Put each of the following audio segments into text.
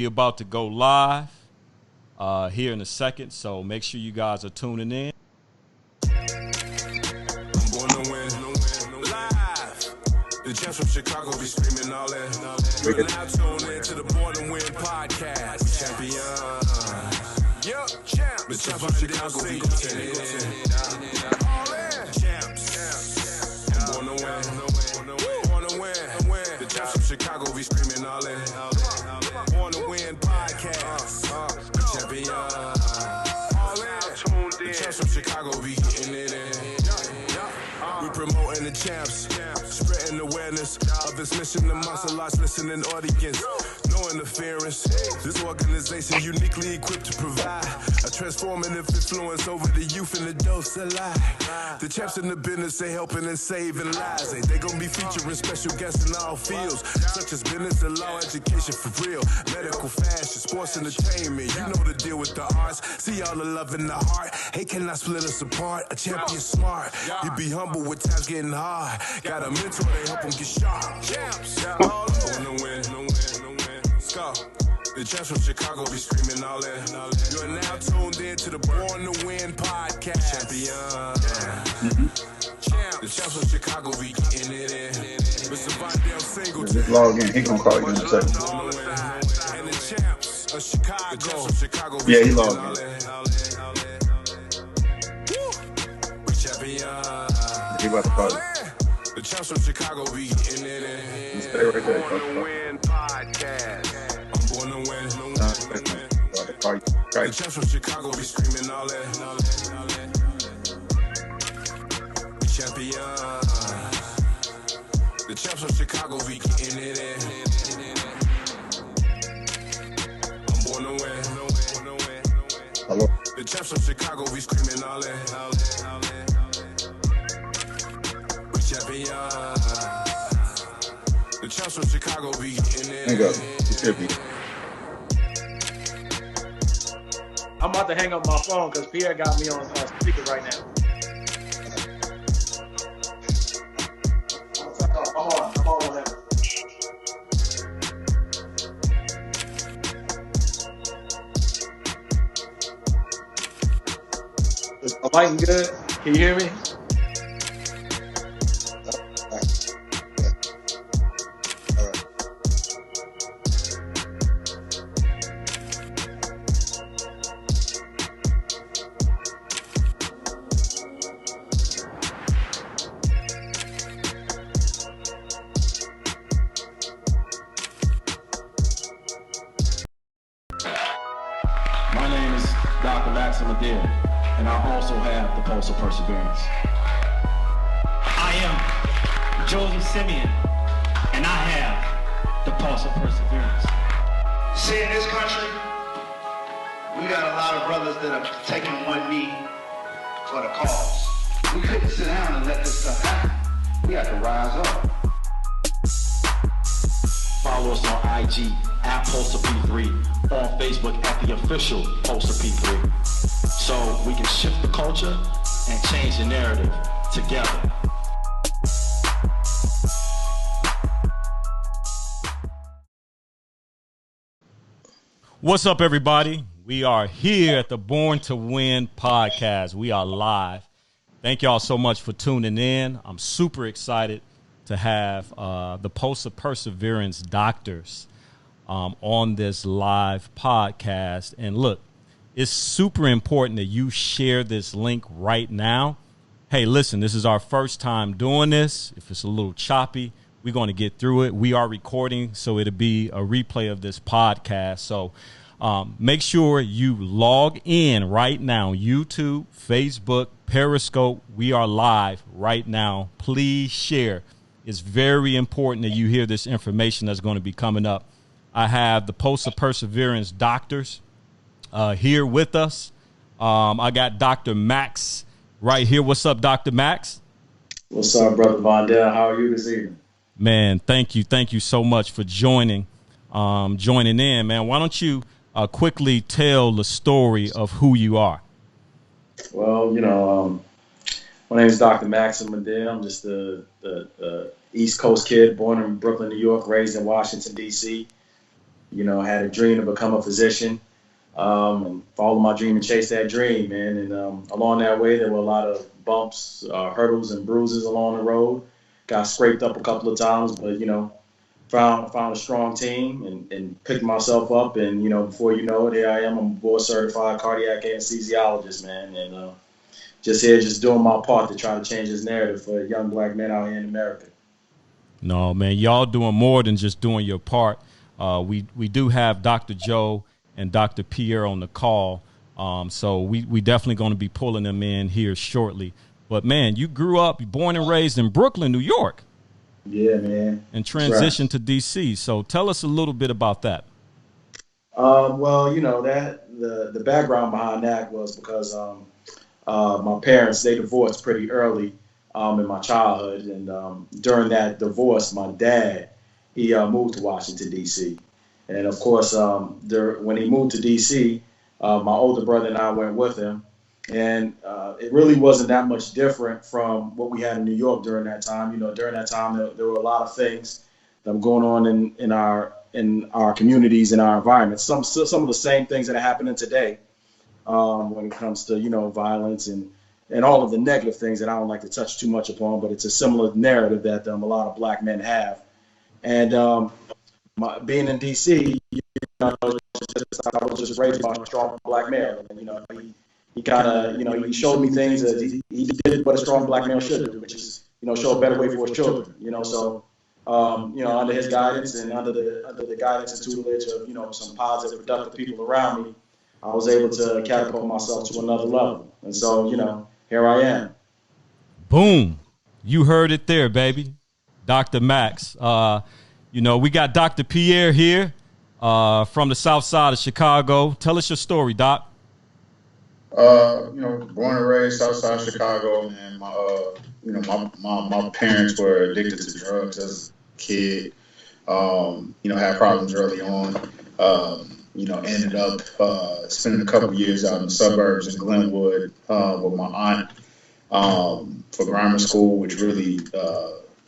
We're about to go live here in a second, so make sure you guys are tuning in. Born to win, live. The Champs from Chicago be screaming all that. You're now tuned in to the Born to Win podcast. Champions. Yep, champs. The Champs from Chicago be all in. Champs. Born to win. Born to win. The Champs from Chicago be screaming all that. Born to Win podcast. Champions. All in. The Champs from Chicago be getting it in. We promoting the champs, spreading awareness of this mission amongst a large listening audience. No interference. This organization uniquely equipped to provide a transformative influence over the youth and adults alike. The champs in the business, they helping and saving lives. They gonna be featuring special guests in all fields, such as business and law, education for real, medical, fashion, sports, entertainment. You know the deal with the arts. See all the love in the heart. Hey, cannot split us apart. A champion smart. You be humble with times getting hard. Got a mentor, they help them get sharp. Champs, all on the win, no win. Let's go. The Champs from Chicago be screaming all in. You are now tuned in to the Born to Win podcast. Champion. The Champs from Chicago be getting it in. Mr. Vondell single. Just log in. He gonna call you in a second. And the Champs of Chicago. The Champs from Chicago be he logged in. He about to call you. The Champs from Chicago be getting it in. Stay right there. Born to Win podcast. I'm born to win. The Champs from Chicago be screaming all that. Champion. The Champs from Chicago be getting it in. I'm born to win. Hello. The Champs from Chicago be screaming all that. Champion. The Champs from Chicago be getting it. Hang up. It should be. I'm about to hang up my phone because Pierre got me on speaker right now. I'm on him. Is my mic good? Can you hear me? And I also have the pulse of perseverance. I am Joseph Simeon, and I have the pulse of perseverance. See, in this country, we got a lot of brothers that are taking one knee for the cause. We couldn't sit down and let this stuff happen. We have to rise up. Follow us on IG at Pulse of P3, on Facebook at the official Pulse of P3. So we can shift the culture and change the narrative together. What's up, everybody? We are here at the Born to Win podcast. We are live. Thank y'all so much for tuning in. I'm super excited to have the Pulse of Perseverance doctors on this live podcast. And look, it's super important that you share this link right now. Hey, listen, this is our first time doing this. If it's a little choppy, we're going to get through it. We are recording, so it'll be a replay of this podcast. So make sure you log in right now. YouTube, Facebook, Periscope. We are live right now. Please share. It's very important that you hear this information that's going to be coming up. I have the Pulse of Perseverance doctors here with us. I got Dr. Max right here. What's up, Dr. Max? What's up, Brother Vondell? How are you this evening? Man, thank you. Thank you so much for joining in, man. Why don't you quickly tell the story of who you are? Well, my name is Dr. Max Mandel. I'm just the East Coast kid, born in Brooklyn, New York, raised in Washington, D.C. had a dream to become a physician, and follow my dream and chase that dream, man. And along that way, there were a lot of bumps, hurdles, and bruises along the road. Got scraped up a couple of times, but found a strong team and picked myself up. And before you know it, here I am. I'm a board certified cardiac anesthesiologist, man, and just here, just doing my part to try to change this narrative for young black men out here in America. No, man, y'all doing more than just doing your part. We do have Dr. Joe and Dr. Pierre on the call, so we definitely going to be pulling them in here shortly. But, man, you grew up, born and raised in Brooklyn, New York. Yeah, man. And transitioned to D.C. So tell us a little bit about that. Well, that the background behind that was because my parents, they divorced pretty early in my childhood. And during that divorce, my dad, he moved to Washington, D.C. And, of course, when he moved to D.C., my older brother and I went with him. And it really wasn't that much different from what we had in New York during that time. During that time, there were a lot of things that were going on in our communities, in our environments. Some of the same things that are happening today when it comes to, violence and all of the negative things that I don't like to touch too much upon, but it's a similar narrative that a lot of black men have. And being in D.C., I was just raised by a strong black male. And, he kind of, he showed me things that he did what a strong black male should do, which is, show a better way for his children. So, under his guidance and under the guidance and tutelage of, some positive, productive people around me, I was able to catapult myself to another level. And so, here I am. Boom. You heard it there, baby. Dr. Max. We got Dr. Pierre here from the south side of Chicago. Tell us your story, Doc. Born and raised south side of Chicago, and my parents were addicted to drugs as a kid. Had problems early on. Ended up spending a couple years out in the suburbs in Glenwood with my aunt for grammar school, which really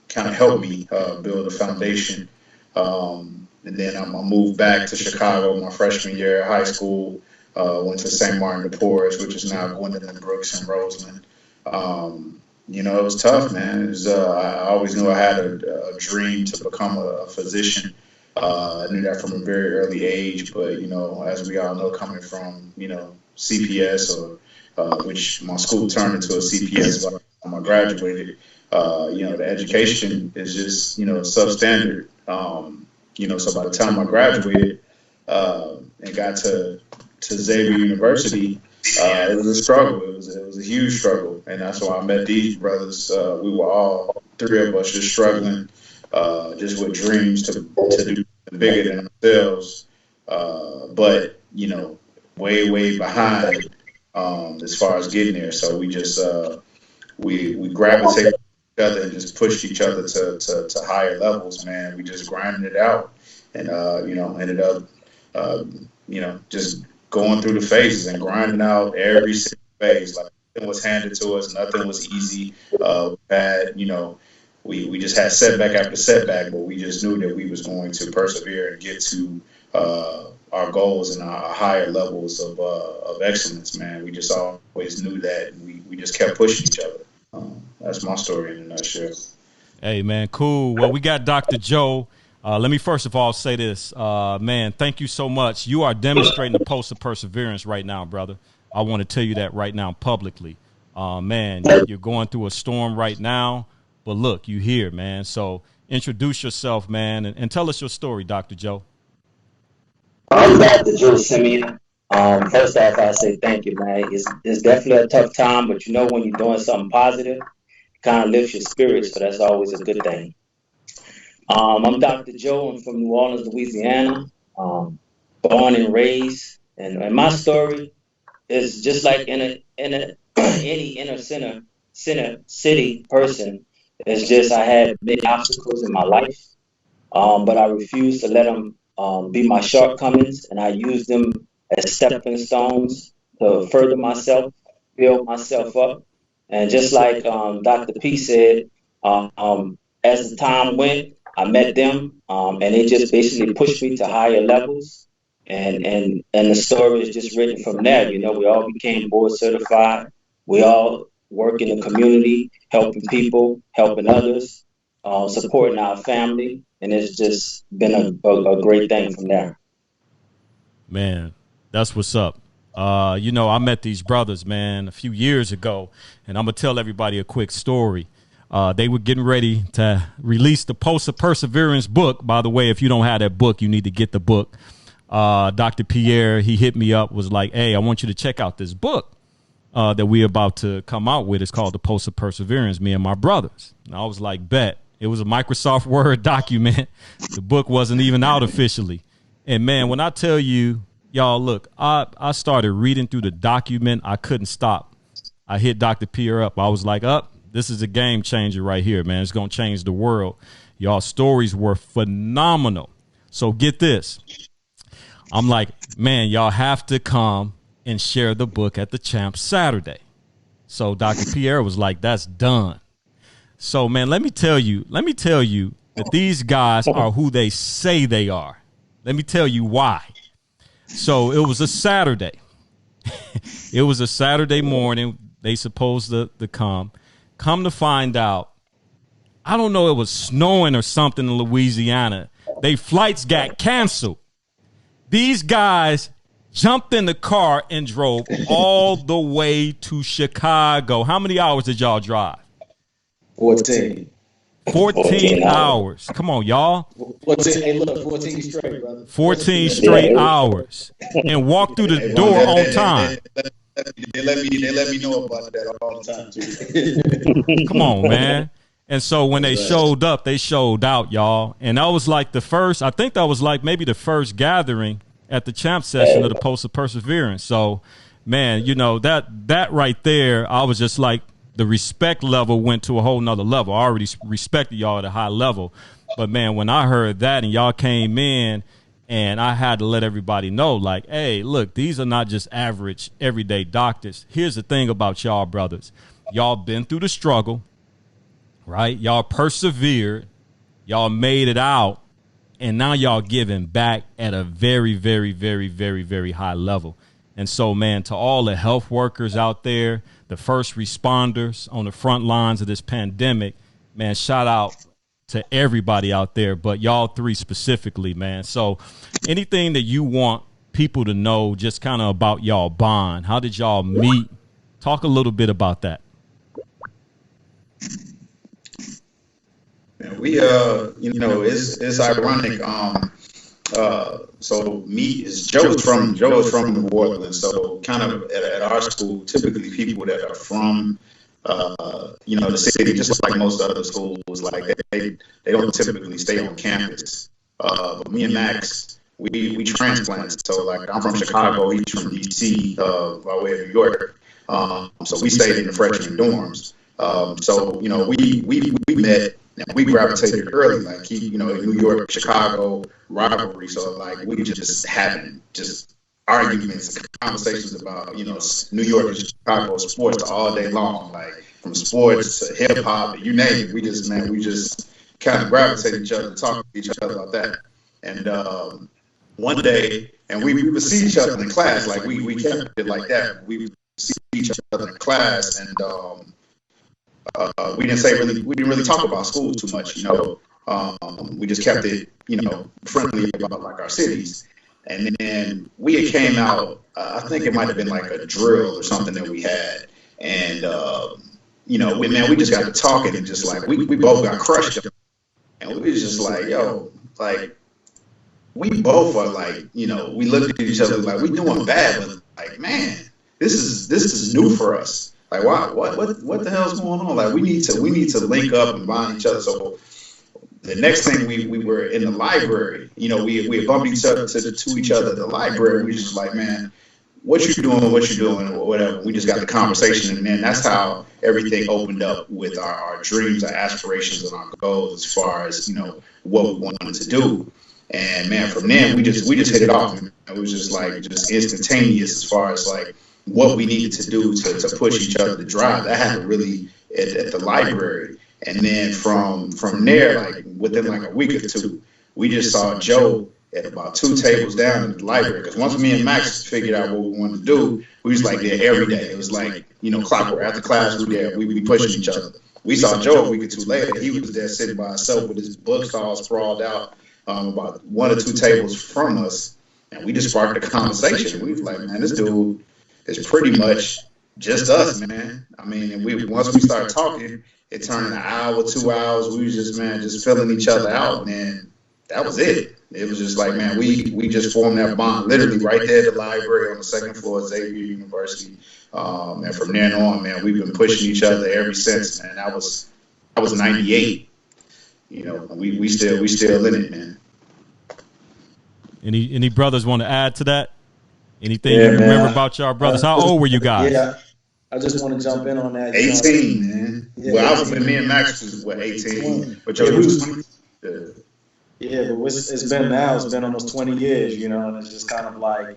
kind of helped me build a foundation. And then I moved back to Chicago my freshman year of high school. Went to St. Martin de Porres, which is now Gwendolyn Brooks and Roseland. It was tough, man. I always knew I had a dream to become a physician. I knew that from a very early age, but, as we all know, coming from, C.P.S. Which my school turned into a C.P.S. by the time I graduated, the education is just, substandard. So by the time I graduated and got to Xavier University, it was a struggle. It was a huge struggle, and that's why I met these brothers. We were all three of us just struggling, just with dreams to do bigger than ourselves, but way behind as far as getting there. So we just we gravitated each other and just pushed each other to higher levels. Man, we just grinded it out, and ended up just going through the phases and grinding out every single phase. Like, nothing was handed to us, nothing was easy. We just had setback after setback, but we just knew that we was going to persevere and get to our goals and our higher levels of excellence, man. We just always knew that, and we just kept pushing each other. That's my story in a nutshell. Hey, man, cool. Well, we got Dr. Joe. Let me first of all say this, man, thank you so much. You are demonstrating the post of perseverance right now, brother. I want to tell you that right now publicly. Man, you're going through a storm right now, but look, you here, man. So introduce yourself, man, and tell us your story, Dr. Joe. I'm Dr. Joe Simeon. First off, I say thank you, man. It's definitely a tough time, but when you're doing something positive, it kind of lifts your spirits, so that's always a good thing. I'm Dr. Joe. I'm from New Orleans, Louisiana, born and raised. And my story is just like any inner city person. It's just I had many obstacles in my life, but I refused to let them be my shortcomings, and I used them as stepping stones to further myself, build myself up. And just like Dr. P said, as the time went, I met them, and they just basically pushed me to higher levels. And the story is just written from there. You know, we all became board certified. We all work in the community, helping people, helping others, supporting our family, and it's just been a great thing from there. Man, that's what's up. You know, I met these brothers, man, a few years ago, and I'm going to tell everybody a quick story. They were getting ready to release the Pulse of Perseverance book. By the way, if you don't have that book, you need to get the book. Dr. Pierre, he hit me up, was like, hey, I want you to check out this book that we're about to come out with. It's called the Pulse of Perseverance, me and my brothers. And I was like, bet. It was a Microsoft Word document. The book wasn't even out officially. And, man, when I tell you, y'all, look, I started reading through the document. I couldn't stop. I hit Dr. Pierre up. I was like, this is a game changer right here, man. It's going to change the world. Y'all stories were phenomenal. So get this. I'm like, man, y'all have to come and share the book at the Champ Saturday. So Dr. Pierre was like, that's done. So, man, let me tell you that these guys are who they say they are. Let me tell you why. So it was a Saturday. It was a Saturday morning. They supposed to come. Come to find out, I don't know, it was snowing or something in Louisiana. They flights got canceled. These guys jumped in the car and drove all the way to Chicago. How many hours did y'all drive? 14. 14 hours. Come on, y'all. 14, hey, look, 14 straight, brother. 14 straight hours. And walk through the door on time. They let me know about that all the time, too. Come on, man. And so when they showed up, they showed out, y'all. And that was like I think that was like maybe the first gathering at the Champ session of the Pulse of Perseverance. So, man, you know, that right there, I was just like, the respect level went to a whole nother level. I already respected y'all at a high level. But, man, when I heard that and y'all came in, and I had to let everybody know, like, hey, look, these are not just average, everyday doctors. Here's the thing about y'all, brothers. Y'all been through the struggle, right? Y'all persevered. Y'all made it out. And now y'all giving back at a very, very, very, very, very high level. And so, man, to all the health workers out there, the first responders on the front lines of this pandemic, man, shout out to everybody out there, but y'all three specifically, man. So anything that you want people to know just kind of about y'all bond, how did y'all meet? Talk a little bit about that. We, you know, it's ironic. So Joe's from New Orleans. So kind of at our school, typically people that are from, you know, the city, just like most other schools, like they don't typically stay on campus. But me and Max, we transplanted. So like I'm from Chicago, he's from DC, by way of New York. So we stayed in the freshman dorms. So you know, we met. And we gravitated early, like you know, New York, Chicago rivalry. So like we just having just arguments, conversations about, you know, New York and Chicago sports all day long, like from sports to hip hop, you name it. We just kind of gravitate each other, talk to each other about that. And one day, and we would see each other in class, like we kept it like that. We would see each other in class, and we didn't really talk about school too much, you know. We just kept it, you know, friendly about like our cities. And then we came out, I think it might have been like a drill or something that we had. And, you know, we just got to talking and just like, we both got crushed. And we was just like, yo, like, we both are like, you know, we looked at each other like, we doing bad, but like, man, this is new for us. Like, wow, what the hell's going on? Like, we need to link up and bond each other. So the next thing we were in the library, you know, we bumped each other to each other at the library. We just like, man, what you doing, or whatever. We just got the conversation, and then that's how everything opened up with our dreams, our aspirations, and our goals as far as, you know, what we wanted to do. And man, from then we just hit it off. It was just like instantaneous as far as like what we needed to do to push each other to drive. That happened really at the library. And then from there, like within like a week or two, we just saw Joe at about 2 tables down in the library. Because once me and Max figured out what we wanted to do, we was like there every day. It was like, clockwork. After class, we there. We be pushing each other. We saw Joe a week or two later. He was there sitting by himself with his books all sprawled out about 1 or 2 tables from us. And we just sparked a conversation. We was like, man, this dude is pretty much just us, man. I mean, and once we started talking, it turned an hour, 2 hours. We was just filling each other out, man. That was it. It was just like, man, we just formed that bond literally right there at the library on the 2nd floor of Xavier University. And from then on, man, we've been pushing each other ever since, man. That was 98. We still in it, man. Any brothers want to add to that? Anything you remember about y'all brothers? How old were you guys? Yeah, I just want to jump in on that. 18, man. Yeah, well, me and Max was 18, but Joe was 20. Yeah, but it's been almost 20 years, and it's just kind of like,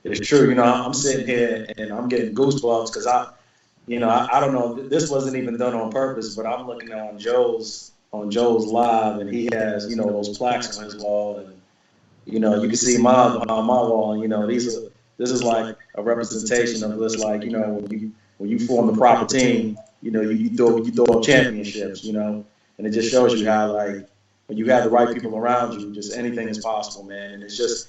it's true. I'm sitting here and I'm getting goosebumps because I don't know, this wasn't even done on purpose, but I'm looking on Joe's live, and he has, those plaques on his wall, and you can see mine behind my wall, and this is like a representation of this, like, when you form the proper team, you throw up championships, and it just shows you how, like, when you have the right people around you, just anything is possible, man. And it's just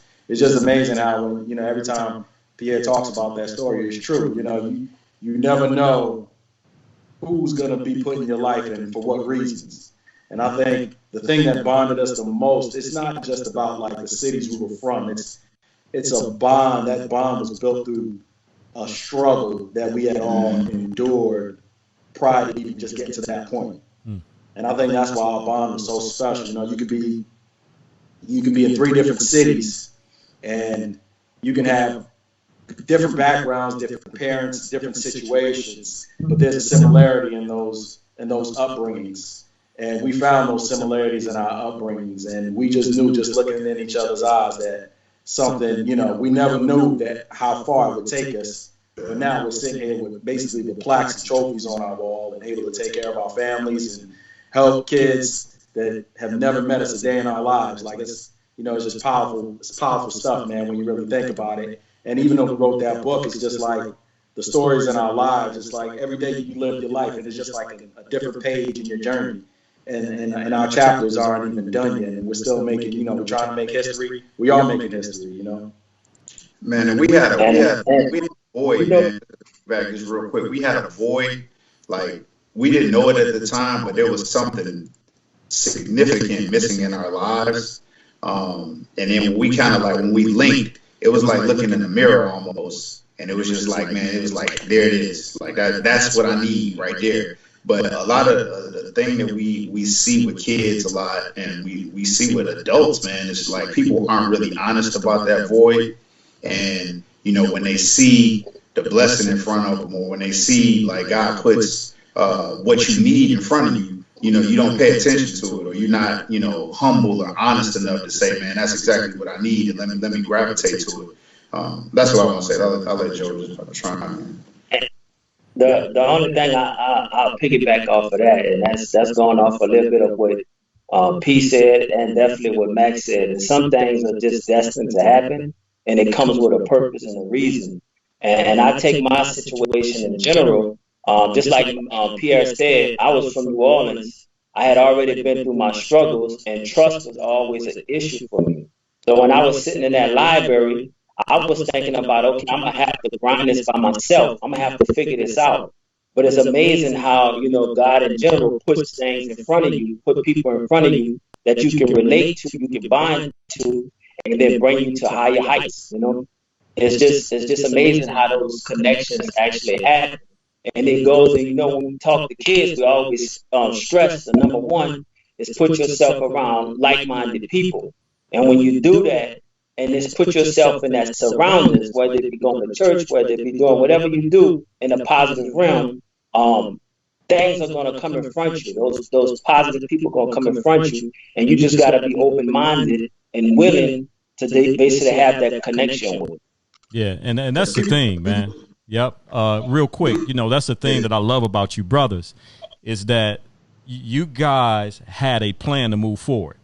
amazing how, when, every time Pierre talks about that story, it's true. You never know who's going to be put in your life and for what reasons. And I think the thing that bonded us the most, it's not just about like the cities we were from. It's a bond. That bond was built through a struggle that we had all endured prior to even just getting to that point. And I think that's why our bond was so special. You could be in 3 different cities, and you can have different backgrounds, different parents, different situations, but there's a similarity in those upbringings. And we found those similarities in our upbringings, and we just knew, just looking in each other's eyes, that something, we never knew that how far it would take us. But now we're sitting here with basically the plaques and trophies on our wall and able to take care of our families and help kids that have never met us a day in our lives. Like, it's just powerful. It's powerful stuff, man, when you really think about it. And even though we wrote that book, it's just like the stories in our lives. It's like every day you live your life, and it's just like a different page in your journey. And our chapters aren't even done yet, and we're still making, we're trying to make history. We are making history, Man, and we had a void, man. Back just real quick, we had a void. Like, we didn't know it at the time, but there was something significant missing in our lives. And then we kind of like, when we linked, it was like looking in the mirror almost. And it was just like, man, it was like, there it is. Like, that's what I need right there. But a lot of the thing that we see with kids a lot, and we see with adults, man, is like people aren't really honest about that void. And, when they see the blessing in front of them, or when they see like God puts what you need in front of you, you don't pay attention to it, or you're not, humble or honest enough to say, man, that's exactly what I need, and let me gravitate to it. That's what I want to say. I'll let Joe just try. The only thing I'll piggyback off of that, and that's going off a little bit of what P said, and definitely what Max said. And some things are just destined to happen, and it comes with a purpose and a reason. And I take my situation in general. Just like Pierre said, I was from New Orleans. I had already been through my struggles, and trust was always an issue for me. So when I was sitting in that library, I was thinking about, okay, I'm going to have to grind this by myself. I'm going to have to figure this out. But it's amazing how, God in general puts things in front of you, put people in front of you that you can relate to, you can bind to, and then bring you to higher heights, It's just amazing how those connections actually happen. And it goes, and when we talk to kids, we always stress the number one is put yourself around like-minded people. And when you do that, and just put yourself in that surroundings, whether it be going to church, whether it be doing whatever you do in a positive realm, things are going to come in front of you. Those positive people are going to come in front of you, and you just got to be open-minded and willing to basically have that connection with it. Yeah, and that's the thing, man. Yep. Real quick, that's the thing that I love about you brothers is that, you guys had a plan to move forward.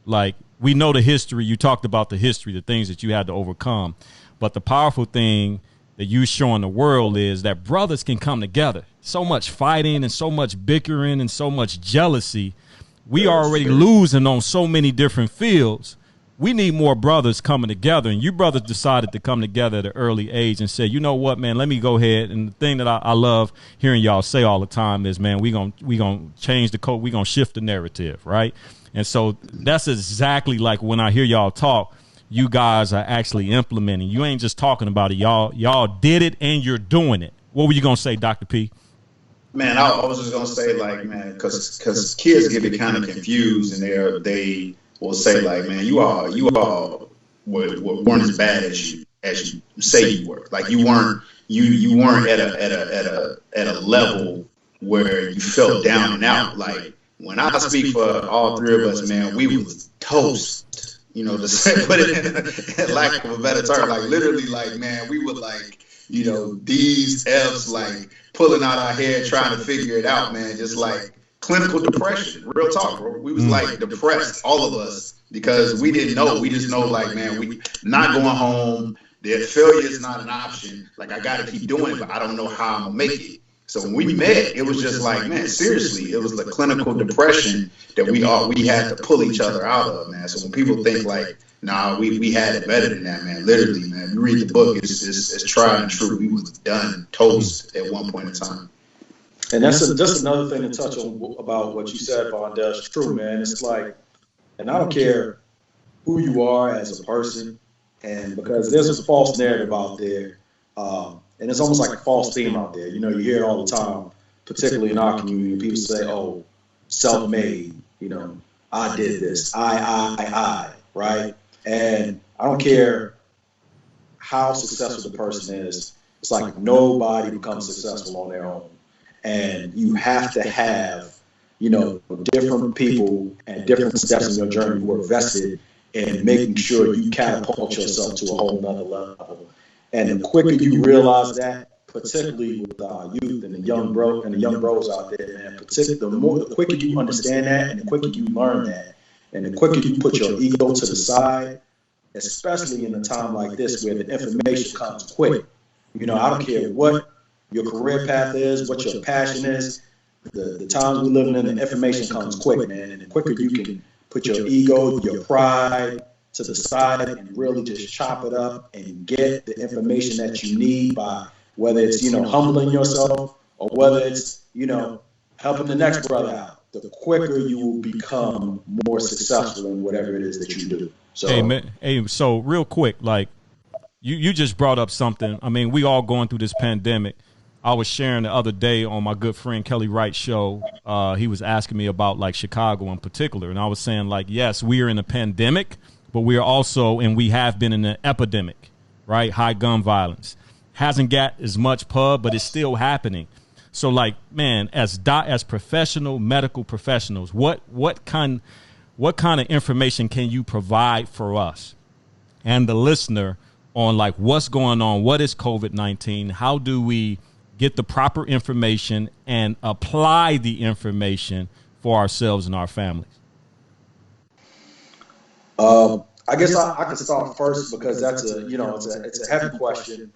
Like, we know the history. You talked about the history, the things that you had to overcome. But the powerful thing that you showing the world is that brothers can come together. So much fighting and so much bickering and so much jealousy. We are already losing on so many different fields. We need more brothers coming together. And you brothers decided to come together at an early age and say, you know what, man, let me go ahead. And the thing that I love hearing y'all say all the time is, man, we gonna change the code. We gonna shift the narrative, right? And so that's exactly like when I hear y'all talk, you guys are actually implementing. You ain't just talking about it. Y'all did it and you're doing it. What were you going to say, Dr. P? Man, I was just going to say, like, man, because kids get it kind of confused, and they will say, like, man, you all weren't as bad as you say you were. Like, you weren't at a level where you felt down and out. Like, when I speak for all three of us, man, we was toast. You know, to put it in lack of a better term, like literally, like, man, we would, like, you know, D's, F's, like pulling out our hair trying to figure it out, man. Just like clinical depression, real talk, bro. We was like depressed, all of us, because we didn't know. We just know, like, man, we not going home. The failure is not an option. Like, I got to keep doing it, but I don't know how I'm gonna make it. So when we met, it was just like, man, seriously, it was the clinical depression that we had to pull each other out of, man. So when people think like, nah, we had it better than that, man, literally, man, you read the book, it's tried and true. We was done toast at one point in time. And that's just another thing to touch on about what you said, Vondell. It's true, man. It's like, and I don't care who you are as a person, and because there's a false narrative out there, and it's almost like a false theme out there. You know, you hear it all the time, particularly in our community. People say, oh, self-made, you know, I did this, I, right? And I don't care how successful the person is. It's like nobody becomes successful on their own. And you have to have, you know, different people and different steps in your journey who are vested in making sure you catapult yourself to a whole nother level. And the quicker you realize that, particularly with our youth and the young bros out there, man, the quicker you understand that, and the quicker you learn that, and the quicker you put your ego to the side, especially in a time like this where the information comes quick. You know, I don't care what your career path is, what your passion is, the times we're living in, the information comes quick, man. And the quicker you can put your ego, your pride to the side and really just chop it up and get the information that you need by whether it's, you know, humbling yourself or whether it's, you know, helping the next brother out, the quicker you will become more successful in whatever it is that you do. So, so real quick, like you just brought up something. I mean, we all going through this pandemic. I was sharing the other day on my good friend Kelly Wright's show. He was asking me about like Chicago in particular. And I was saying, like, yes, we are in a pandemic, but we are also, and we have been in an epidemic, right? High gun violence. Hasn't got as much pub, but it's still happening. So, like, man, as professional medical professionals, what kind of information can you provide for us and the listener on like what's going on? What is COVID-19? How do we get the proper information and apply the information for ourselves and our families? I guess I could start first because that's it's a heavy question.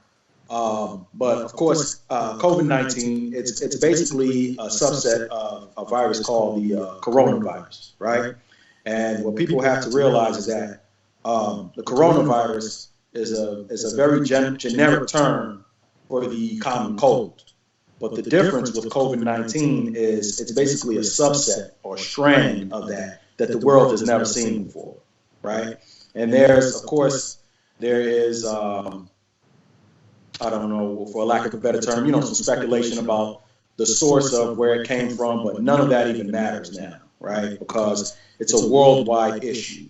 But of course, COVID-19, it's basically a subset of a virus called the coronavirus, right? And what people have to realize is that the coronavirus is a very generic term for the common cold. But the difference with COVID-19 is it's basically a subset or strand of that the world has never seen before, right? And there is, I don't know, for lack of a better term, some speculation about the source of where it came from, but none of that even matters now, right? Because it's a worldwide issue.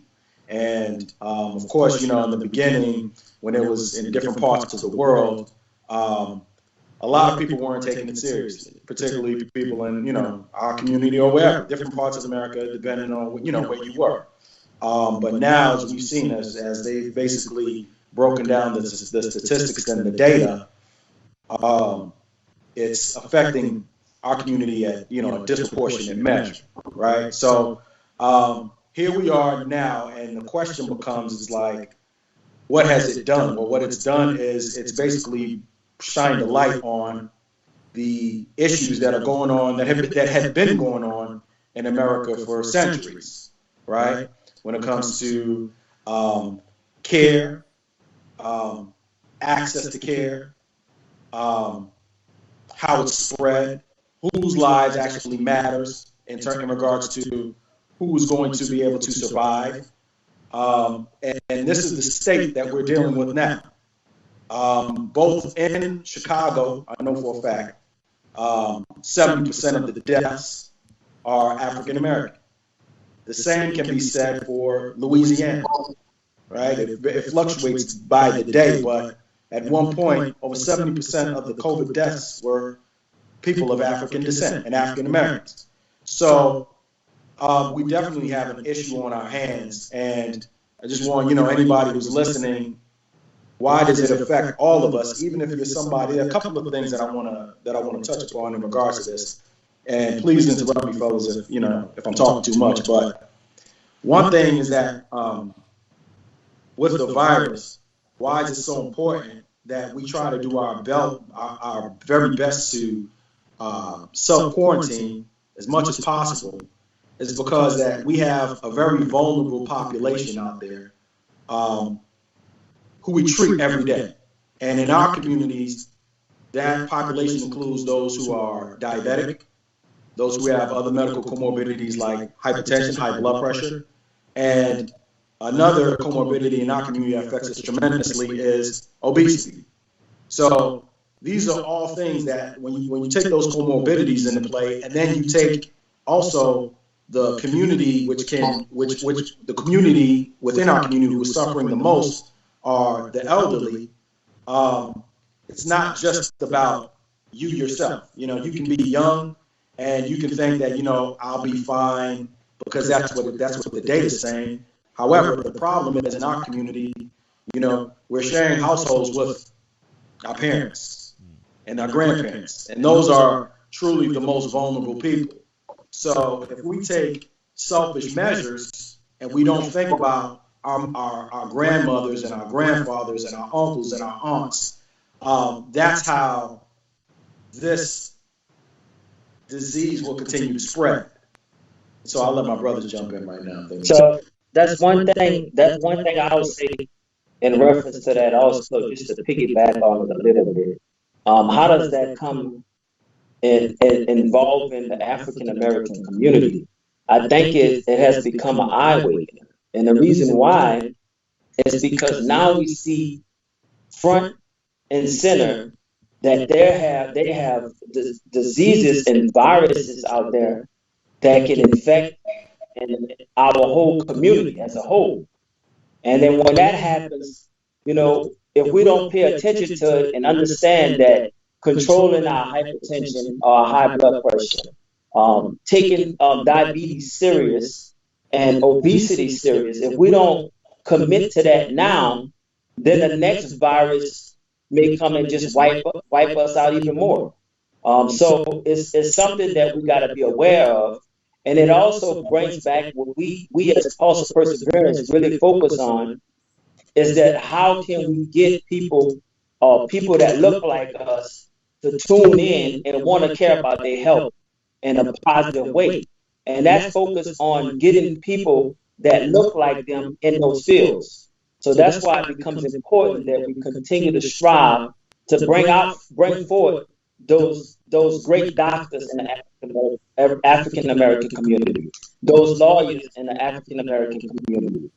And of course, in the beginning, when it was in different parts of the world, a lot of people weren't taking it seriously, particularly people in, our community or wherever, different parts of America, depending on, where you were. But now, as we've seen, as they've basically broken down the statistics and the data, it's affecting our community at, a disproportionate measure, right? So here we are now, and the question becomes is like, what has it done? Well, what it's done is it's basically shined a light on the issues that are going on, that have been going on in America for centuries, right? When it comes to care, access to care, how it's spread, whose lives actually matters in regards to who's going to be able to survive. And this is the state that we're dealing with now. Both in Chicago, I know for a fact, 70% of the deaths are African American. The same can be said for Louisiana, right? It fluctuates by the day, but at one point, over 70% of the COVID deaths were people of African descent and African Americans. So we definitely have an issue on our hands, and I just want anybody who's listening, why does it affect all of us? Even if you're somebody, a couple of things that I want to touch upon in regards to this, and please interrupt me, fellas, if I'm talking too much. But one thing is that with the virus, why is it so important that we try to do our very best to self-quarantine as much as possible? Is because that we have a very vulnerable population out there who we treat every day. And in our communities, that population includes those who are diabetic, those who have other medical comorbidities like hypertension, high blood pressure, and another comorbidity in our community that affects us tremendously is obesity. So these are all things that when you take those comorbidities into play, and then you take also the community, which the community within our community who is suffering the most are the elderly. It's not just about you yourself. You can be young and you can think that I'll be fine because that's what the data is saying. However, the problem is in our community, we're sharing households with our parents and our grandparents, and those are truly the most vulnerable people. So if we take selfish measures and we don't think about our grandmothers and our grandfathers and our uncles and our aunts, that's how this disease will continue to spread. So I'll let my brothers jump in right now. So that's one thing I would say in reference to that also, just to piggyback on it a little bit. How does that come involving the African American community? I think it has become an eye awakener. And the reason why is because now we see front and center that they have diseases and viruses out there that can infect our whole community as a whole. And then when that happens, if we don't pay attention to it and understand that controlling our hypertension or high blood pressure, taking diabetes serious and obesity serious, if we don't commit to that now, then the next virus may come and just wipe us out even more. So it's something that we got to be aware of. And it also brings back what we as Pulse of Perseverance really focus on, is that how can we get people that look like us to tune in and want to care about their health in a positive way. And that's focused on getting people that look like them in those fields. So that's why it becomes important that we continue to strive to bring forward those great doctors in the African American community, those lawyers in the African American community.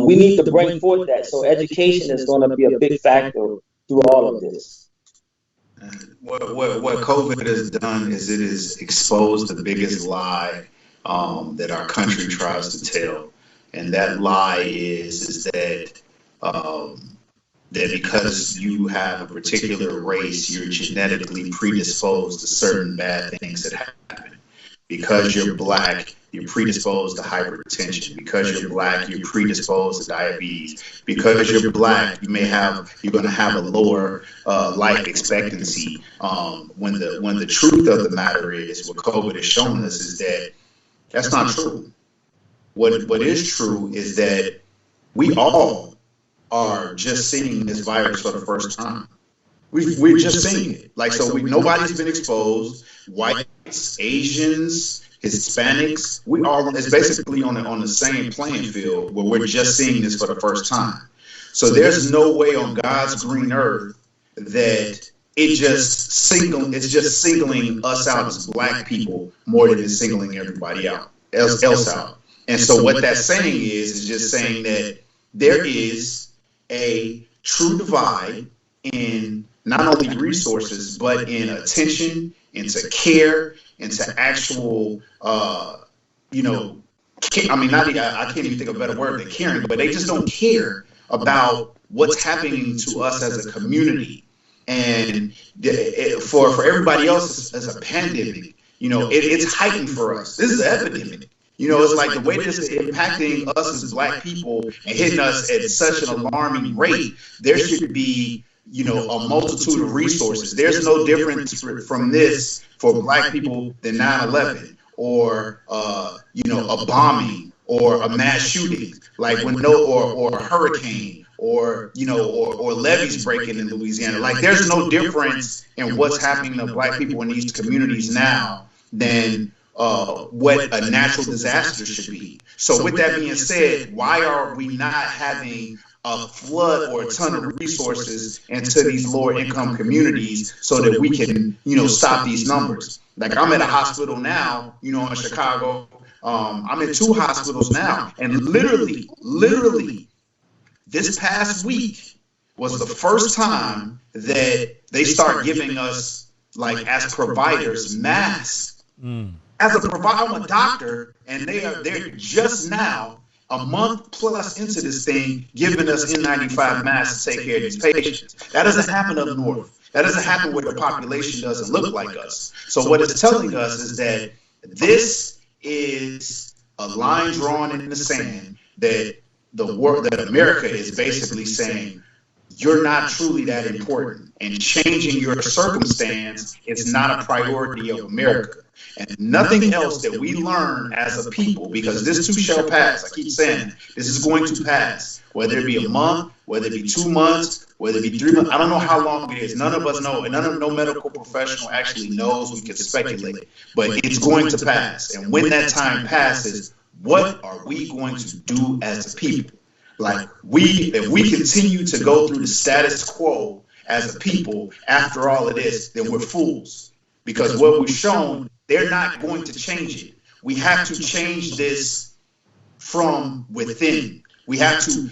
We need to bring forth that. So education is going to be a big factor through all of this. What COVID has done is it has exposed the biggest lie that our country tries to tell, and that lie is that that because you have a particular race, you're genetically predisposed to certain bad things that happen. Because you're black, you're predisposed to hypertension. Because you're black, you're predisposed to diabetes. Because you're black, you're going to have a lower life expectancy. When the truth of the matter is, what COVID has shown us is that that's not true. What is true is that we all are just seeing this virus for the first time. We're just seeing it. Nobody's been exposed. Whites, Asians, Hispanics, it's basically on the same playing field where we're just seeing this for the first time. So there's no way on God's green earth that it's just singling us out as black people more than it's singling everybody else out. And so what that's saying is just saying that there is a true divide in not only resources, but in attention, into care, into actual, I can't even think of a better word than caring, but they just don't care about what's happening to us as a community. And for everybody else as a pandemic, it's heightened for us. This is an epidemic. It's like the way this is impacting us as black people and hitting us at such an alarming rate, there should be a multitude of resources. There's no difference from this for black people than 9/11 or a bombing or a mass shooting, or a hurricane or levees breaking in Louisiana. Like, there's no difference in what's happening to black people in these communities now than what a natural disaster should be. So with that being said, why are we not having a flood or a ton of resources into these lower income communities so that we can, stop these numbers? Like, I'm at a hospital now, in Chicago. I'm in 2 hospitals now. And literally, this past week was the first time that they start giving us, as providers, masks. As a provider, I'm a doctor, and they're just now, a month plus into this thing, giving us N95 masks to take care of these patients. That doesn't happen up north. That doesn't happen where the population doesn't look like us. So what it's telling us is that this is a line drawn in the sand that that America is basically saying, you're not truly that important, and changing your circumstance is not a priority of America. And nothing else that we learn as a people, because this too shall pass. I keep saying this is going to pass, whether it be a month, whether it be 2 months, whether it be 3 months. I don't know how long it is. None of us know, and no medical professional actually knows. We can speculate, but it's going to pass. And when that time passes, what are we going to do as a people? If we continue to go through the status quo as a people after all of this, then we're fools. Because what we've shown, they're not going to change it. We have to change this from within. We have to,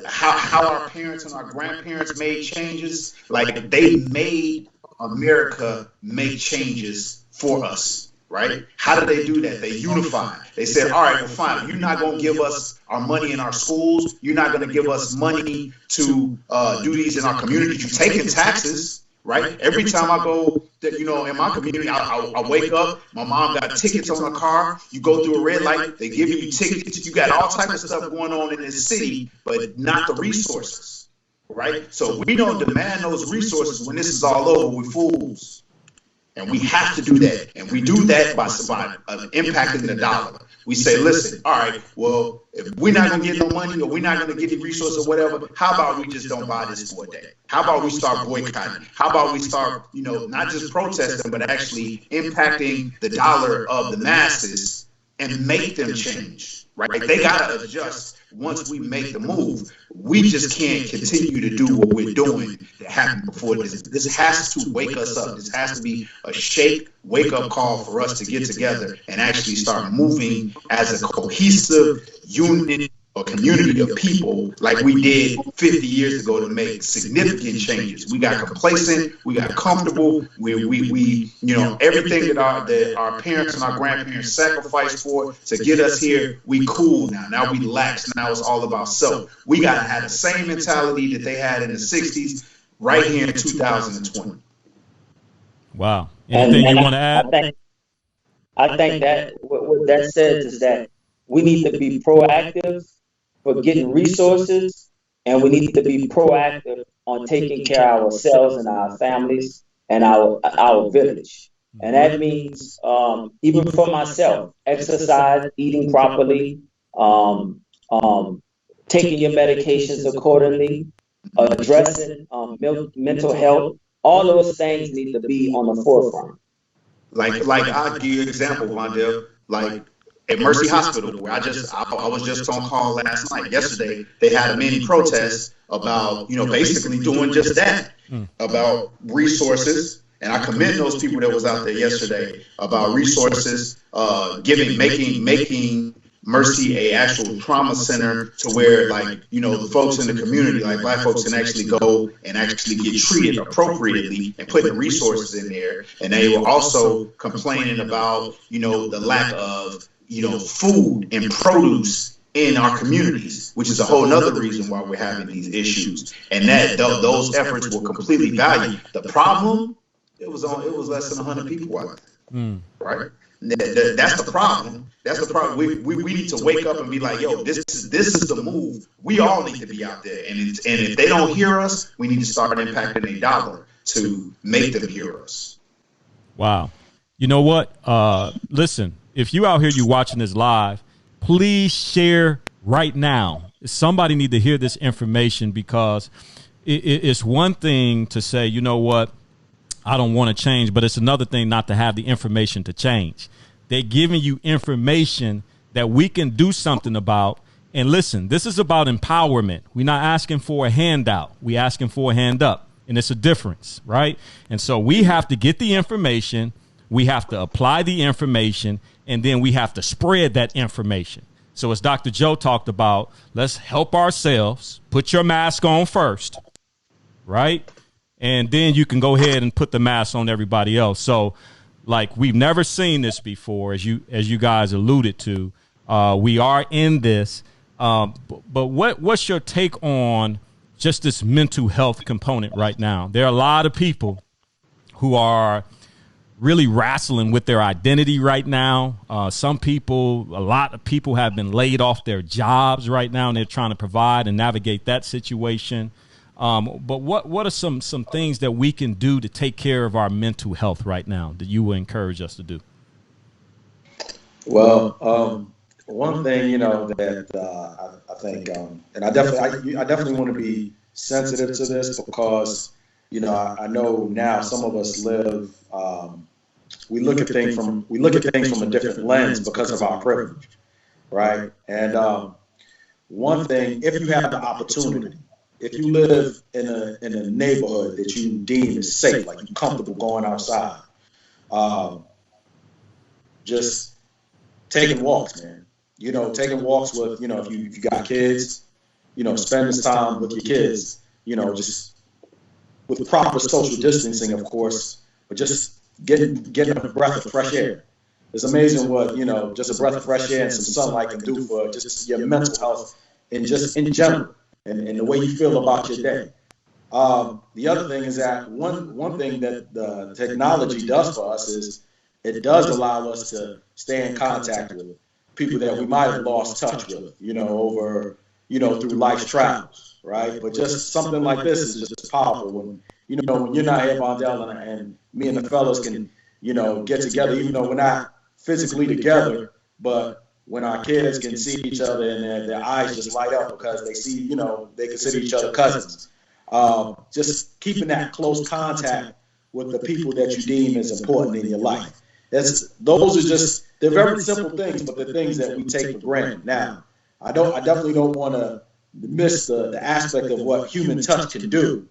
how our parents and our grandparents made changes, they made America make changes for us. Right? How did they do that? They unified. They said, all right, well, fine. You're not going to give us our money in our schools. You're not going to give us money to do these in our community. You're taking taxes, right? Every time I go, in my community, I wake up, my mom got tickets on her car. You go through a red light, they give you tickets. You got all types of stuff going on in this city, but not the resources, right? So we don't demand those resources when this is all over. We're fools. And we have to do that. And we do that by impacting the dollar. We say, listen, all right, well, if we're not going to get no money or we're not going to get the resources or whatever, how about we just don't buy this for a day? How about we start boycotting? How about we start, not just protesting, but actually impacting the dollar of the masses and make them change, right? They got to adjust once we make the move. We just can't continue to do what we're doing that happened before this. This has to wake us up. This has to be a wake-up call for us to get together and actually start moving as a cohesive unit or community of people like we did 50 years ago to make significant changes. We got complacent, we got comfortable, we everything that our parents and our grandparents sacrificed for to get us here, we cool now. Now we lax. Now it's all about self. We got to have the same mentality that they had in the 60s right here in 2020. Wow. Anything you want to add? I think that what that says is that we need to be proactive for getting resources, and we need to be proactive on taking care of ourselves and our families and our village. And that means even for myself, exercise, eating properly, um, um, taking your medications accordingly, addressing mental health. All those things need to be on the forefront. Like I'll give you an example, Vondell. Like at Mercy Hospital, where I was just on call yesterday, they had a mini protest about, basically doing just that, about resources. And I commend those people that was out there yesterday about resources, making Mercy a actual trauma center to where, the folks in the community, like Black folks, can actually go and actually get treated appropriately and putting resources in there. And they were also complaining about, the lack of, food and produce in our communities, which is a whole nother reason why we're having these issues. And that those efforts were completely valued. The problem, it was less than 100 people out there, right? That's the problem. That's the problem. We need to wake up and be like, yo, this is the move. We all need to be out there. And if they don't hear us, we need to start impacting a dollar to make them hear us. Wow. You know what? Listen, if you out here, you watching this live, please share right now. Somebody need to hear this information, because it's one thing to say, you know what, I don't want to change, but it's another thing not to have the information to change. They're giving you information that we can do something about. And listen, this is about empowerment. We're not asking for a handout. We're asking for a hand up. And it's a difference, right? And so we have to get the information. We have to apply the information. And then we have to spread that information. So as Dr. Joe talked about, let's help ourselves. Put your mask on first, right? And then you can go ahead and put the mask on everybody else. So, like, we've never seen this before, as you guys alluded to. We are in this. But what's your take on just this mental health component right now? There are a lot of people who are really wrestling with their identity right now. A lot of people have been laid off their jobs right now, and they're trying to provide and navigate that situation. But what are some things that we can do to take care of our mental health right now that you would encourage us to do? Well, one thing, that I think, and I definitely want to be sensitive to this, because, I know now some of us live, we look at things from a different lens because of our privilege, right? And one thing, if you have the opportunity, if you live in a neighborhood that you deem is safe, like you're comfortable going outside, just taking walks, man. Taking walks with, if you got kids, spend this time with your kids, just with proper social distancing, of course, but just getting a breath of fresh air. It's amazing what, just a breath of fresh air and some sunlight can do for just your mental health and just in general. And the way you feel about your day. The other thing is that one thing that the technology does for us is it does allow us to stay in contact with people that we might have lost touch with, over, through life's travels, right? But just something like this is just powerful when you're not here, Vondell, and me and the fellas can, get together, even though we're not physically together, but when our kids can see each other and their eyes just light up because they see, they consider each other cousins. Just keeping that close contact with the people that you deem as important in your life. They're very simple things, but they're things that we take for granted. Now, I definitely don't want to miss the aspect of what human touch can do,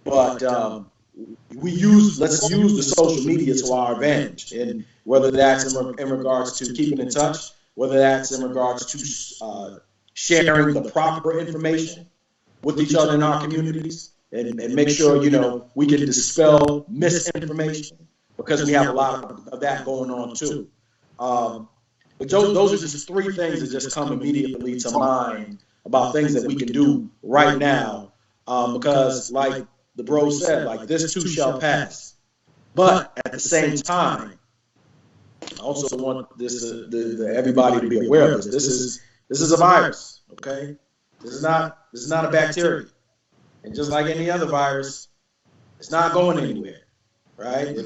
but let's use the social media to our advantage, and whether that's in regards to keeping in touch, whether that's in regards to sharing the proper information with each other in our communities, and make sure, we can dispel misinformation, because we have a lot of that going on too. But those are just three things that just come immediately to mind about things that we can do right now, because like the bro said, like, this too shall pass. But at the same time, I also want this everybody to be aware of this. This is a virus, okay? This is not a bacteria, and just like any other virus, it's not going anywhere, right?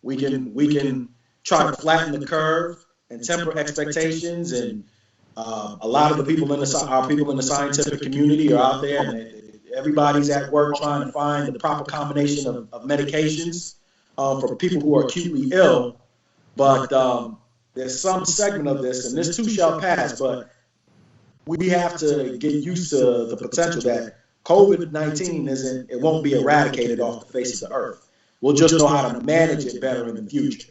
We can try to flatten the curve and temper expectations, and a lot of the people in the scientific community are out there, and everybody's at work trying to find the proper combination of medications for people who are acutely ill. But there's some segment of this, and this too shall pass, but we have to get used to the potential that COVID-19 won't be eradicated off the face of the earth. We'll just know how to manage it better in the future.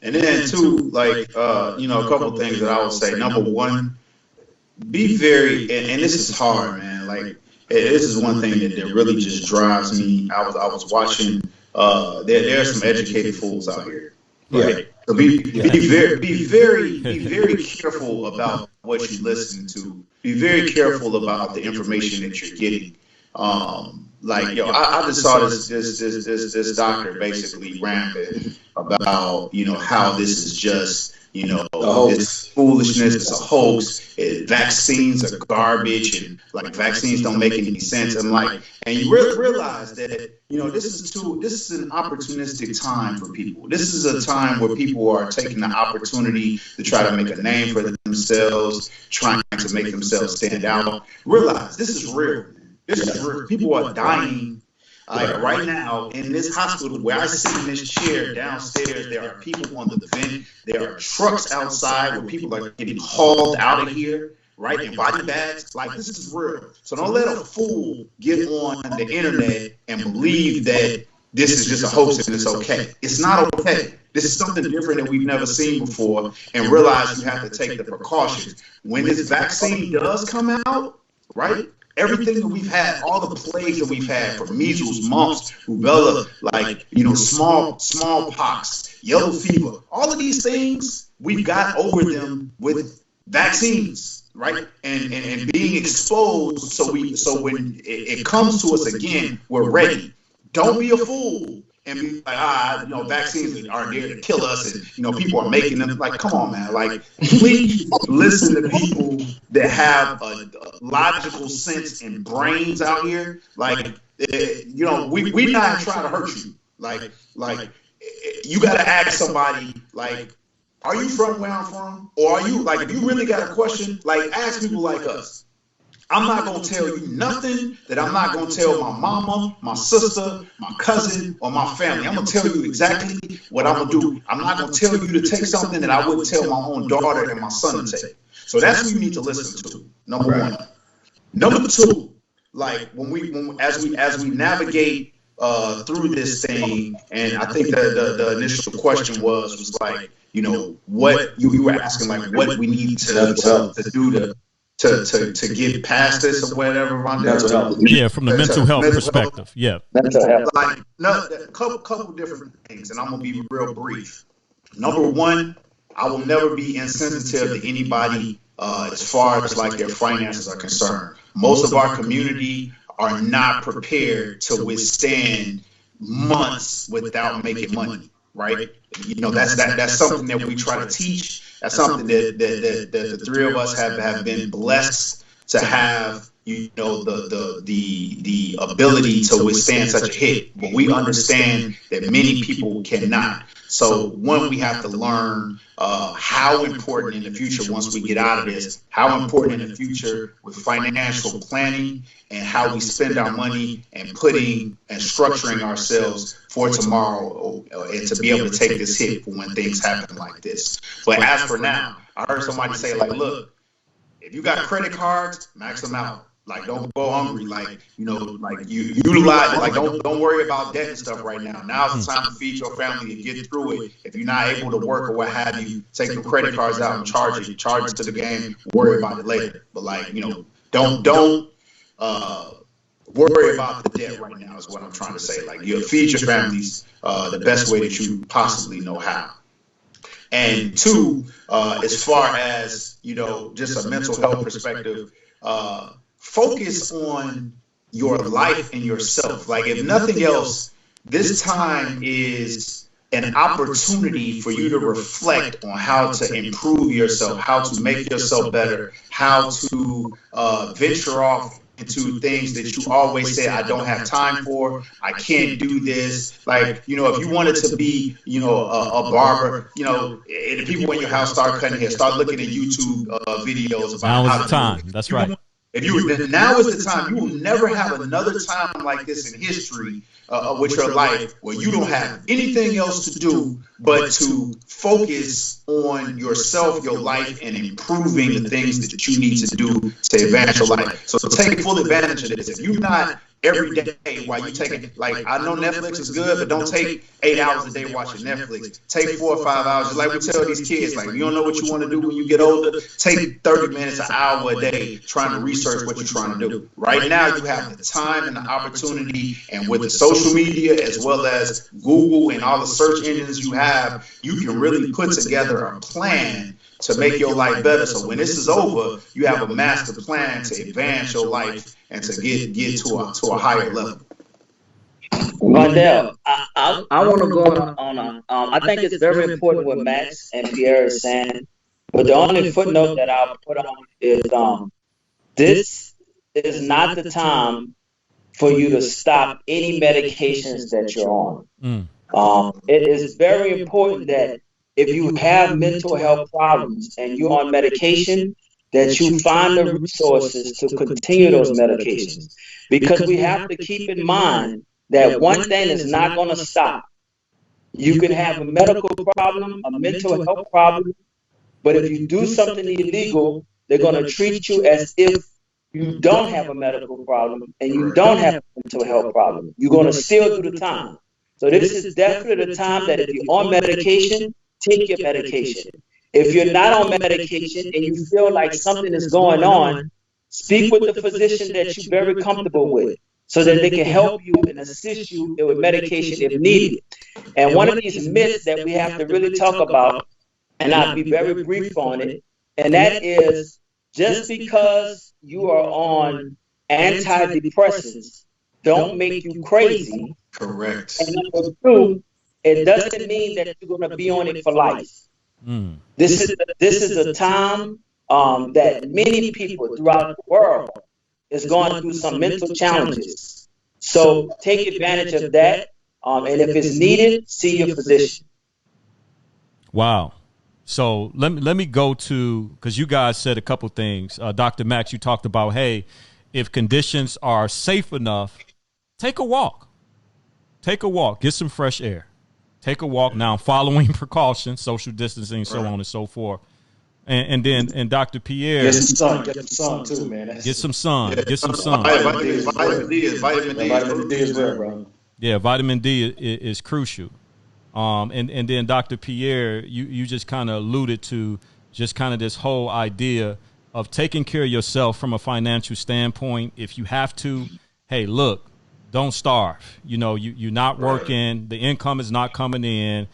And then too, like, a couple of things that I would say. Number one, be very, and this is hard, man. Like, this is one thing that really just drives me. I was watching, there are some educated fools out here. Right? Yeah. So be very careful about what you listen to. Be very careful about the information that you're getting. I just saw this doctor basically rampant about how this is just this foolishness, it's a hoax. Vaccines are garbage, and like vaccines don't make any sense. And you realize that this is an opportunistic time for people. This is a time where people are taking the opportunity to try to make a name for themselves, trying to make themselves stand out. Realize this is real. This is real. People are dying. Right now, in this hospital where I sit in this chair downstairs, there are people on the vent. There are trucks outside where people are getting hauled out of here, right, in body bags. Like, this is real. So don't let a fool get on the internet and believe that this is just a hoax and it's okay. It's not okay. This is something different that we've never seen before, and realize you have to take the precautions. When this vaccine does come out, right, everything that we've had, all the plagues that we've had, from measles, mumps, rubella, smallpox, yellow fever, all of these things, we've got over them with vaccines, right? And being exposed, so when it comes to us again, we're ready. Don't be a fool and be like, vaccines aren't there to kill us, and people are making them. Like, come on, man. Like, please listen to people that have a logical sense and brains out here. Like, we not trying to hurt you. Like you got to ask somebody, like, are you from where I'm from? Or are you, like, if you really got a question, like, ask people like us. I'm not going to tell you nothing that I'm not going to tell my mama, my sister, my cousin, or my family. I'm going to tell you exactly what I'm going to do. I'm not going to tell you to take something that I wouldn't tell my own daughter and my son to take. So that's what you need to listen to, number one. Number two, like, as we navigate through this thing, and I think the initial question was like, what you were asking, like, what we need to do to get past this or whatever. Yeah, from the mental health perspective. Yeah. Like, a couple different things, and I'm going to be real brief. Number one, I will never be insensitive to anybody as far as like their finances are concerned. Most of our community are not prepared to withstand months without making money, right? That's something that we try to teach. That's something that the three of us have been blessed to have, the ability to withstand such a hit. But we understand that many people cannot. So one, we have to learn how important in the future, once we get out of this, how important in the future with financial planning and how we spend our money and putting and structuring ourselves for tomorrow, and to be able to take this hit for when things happen like this. But as for now, I heard somebody say, like, look, if you got credit cards, max them out. Like, don't go hungry. Like, you utilize it. Like, don't worry about debt and stuff right now. Now's the time to feed your family and get through it. If you're not able to work or what have you, take the credit cards out and charge it to the game. Worry about it later. But don't worry about the debt right now is what I'm trying to say. Like, you feed your families the best way that you possibly know how. And two, as far as, just a mental health perspective, focus on your life and yourself. Like, if nothing else, this time is an opportunity for you to reflect on how to improve yourself, how to make yourself better, how to venture off into things that you always say, I don't have time for, I can't do this. Like, you know, if you wanted to be, you know, a barber, you know, and the people in your house start cutting hair, start looking at YouTube videos about now how is the to time. do it. That's right. If you now is the time. You will never have another time like this in history with your life where you don't have anything else to do but to focus on yourself, your life, and improving the things that you need to do to advance your life. So take full advantage of this. If you're not every day while you taking, like, I know Netflix is good, but don't take 8 hours a day watching Netflix. Take 4 or 5 hours. Just like we tell these kids, like, you don't know what you want to do when you get older, take 30 minutes, an hour a day trying to research what you're trying to do. Right now, you have the time and the opportunity, and with the social media as well as Google and all the search engines you have, you can really put together a plan to make your life better. So when this is over, you have a master plan to advance your life and to get to a higher level. Rondell, I want to go on I think it's very important what Max and Pierre is saying, but the only footnote that I'll put on is this is not the time for you to stop any medications that you're on. It is very important that if you have mental health problems and you're on medication, that you find the resources to continue those medications. Because we have to keep in mind that one thing is not going to stop. You can have a medical problem, a mental health problem, but if you do something illegal, they're going to treat you as if you don't have a medical problem and you don't have a mental health problem. You're going to still do the time. So this is definitely the time that if you're on medication, take your medication. If you're not on medication and you feel like something is going on, speak with the physician that you're very comfortable with so that they can help you and assist you with medication if needed. And one of these myths that we have to really talk about, and I'll be very brief on it, and that is just because you are on antidepressants don't make you crazy. Correct. And number two, it doesn't mean that you're going to be on it for life. This is a time that many people throughout the world is going through some mental challenges. So take advantage of that, and if it's needed, see your physician. Wow. So let me go to, because you guys said a couple things. Dr. Max, you talked about, hey, if conditions are safe enough, take a walk. Take a walk. Get some fresh air. Take a walk now, following precautions, social distancing, so on and so forth. And then Dr. Pierre. Get some sun. Get some sun too, man. Get some sun. Get some sun. Vitamin D is real, bro. Yeah, vitamin D is crucial. And then Dr. Pierre, you just kind of alluded to just kind of this whole idea of taking care of yourself from a financial standpoint. If you have to, hey, look, don't starve. You know, you're not working. The income is not coming in.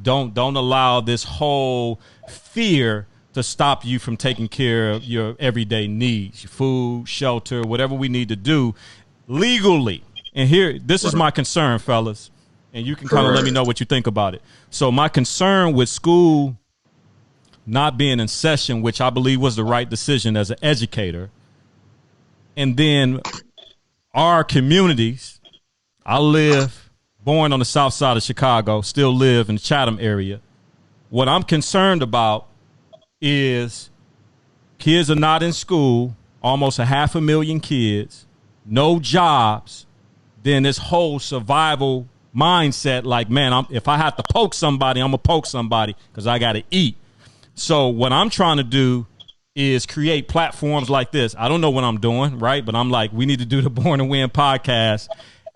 Don't allow this whole fear to stop you from taking care of your everyday needs, your food, shelter, whatever we need to do legally. And here, this is my concern, fellas, and you can kind of let me know what you think about it. So my concern with school not being in session, which I believe was the right decision as an educator, and then our communities. I born on the south side of Chicago, still live in the Chatham area. What I'm concerned about is kids are not in school, almost 500,000 kids, no jobs, then this whole survival mindset like, man, if I have to poke somebody, I'm going to poke somebody because I got to eat. So what I'm trying to do is create platforms like this. I don't know what I'm doing, right? But I'm like, we need to do the Born to Win podcast.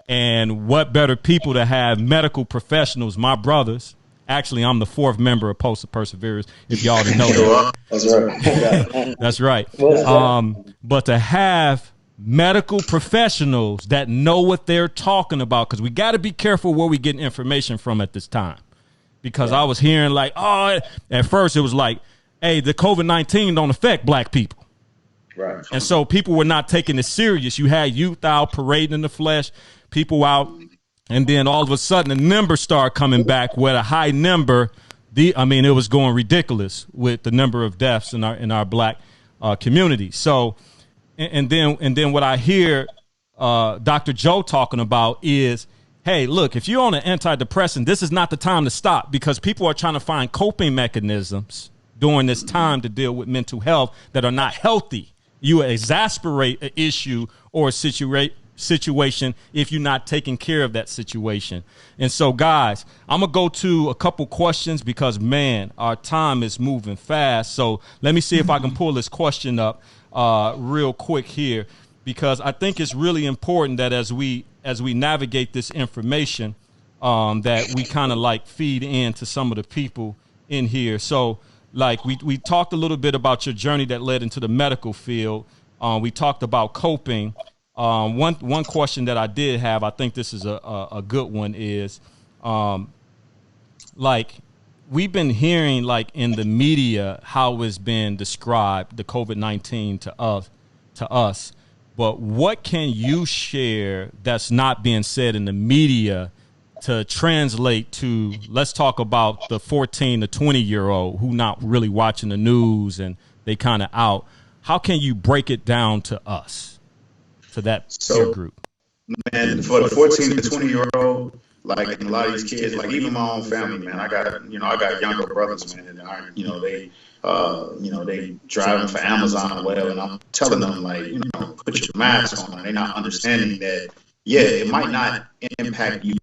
And what better people to have medical professionals, my brothers. Actually, I'm the 4th member of Post of Perseverance, if y'all didn't know that. That's right. That's right. But to have medical professionals that know what they're talking about, because we got to be careful where we get information from at this time. Because I was hearing like, oh, at first it was like, hey, the COVID-19 don't affect black people. Right. And so people were not taking it serious. You had youth out parading in the flesh, people out And then all of a sudden, the numbers start coming back with a high number. It was going ridiculous with the number of deaths in our black community. So, and then what I hear Dr. Joe talking about is, hey, look, if you're on an antidepressant, this is not the time to stop, because people are trying to find coping mechanisms during this time to deal with mental health that are not healthy. You exasperate an issue or a situation if you're not taking care of that situation. And so, guys, I'm gonna go to a couple questions because, man, our time is moving fast. So let me see if I can pull this question up real quick here, because I think it's really important that as we navigate this information, that we kind of like feed into some of the people in here. So, like, we talked a little bit about your journey that led into the medical field. We talked about coping. One question that I did have, I think this is a good one, is like, we've been hearing, like, in the media how it's been described, the COVID-19 to us. But what can you share that's not being said in the media to translate to, let's talk about the 14 to 20-year-old who not really watching the news and they kind of out? How can you break it down to us, to that peer group? Man, for the 14 to 20-year-old, like, and a lot of these kids, like, even my own family, man, I got younger brothers, man, and they driving for Amazon or whatever, and I'm telling them, like, put your mask on. They're not understanding that, yeah, it might not impact you,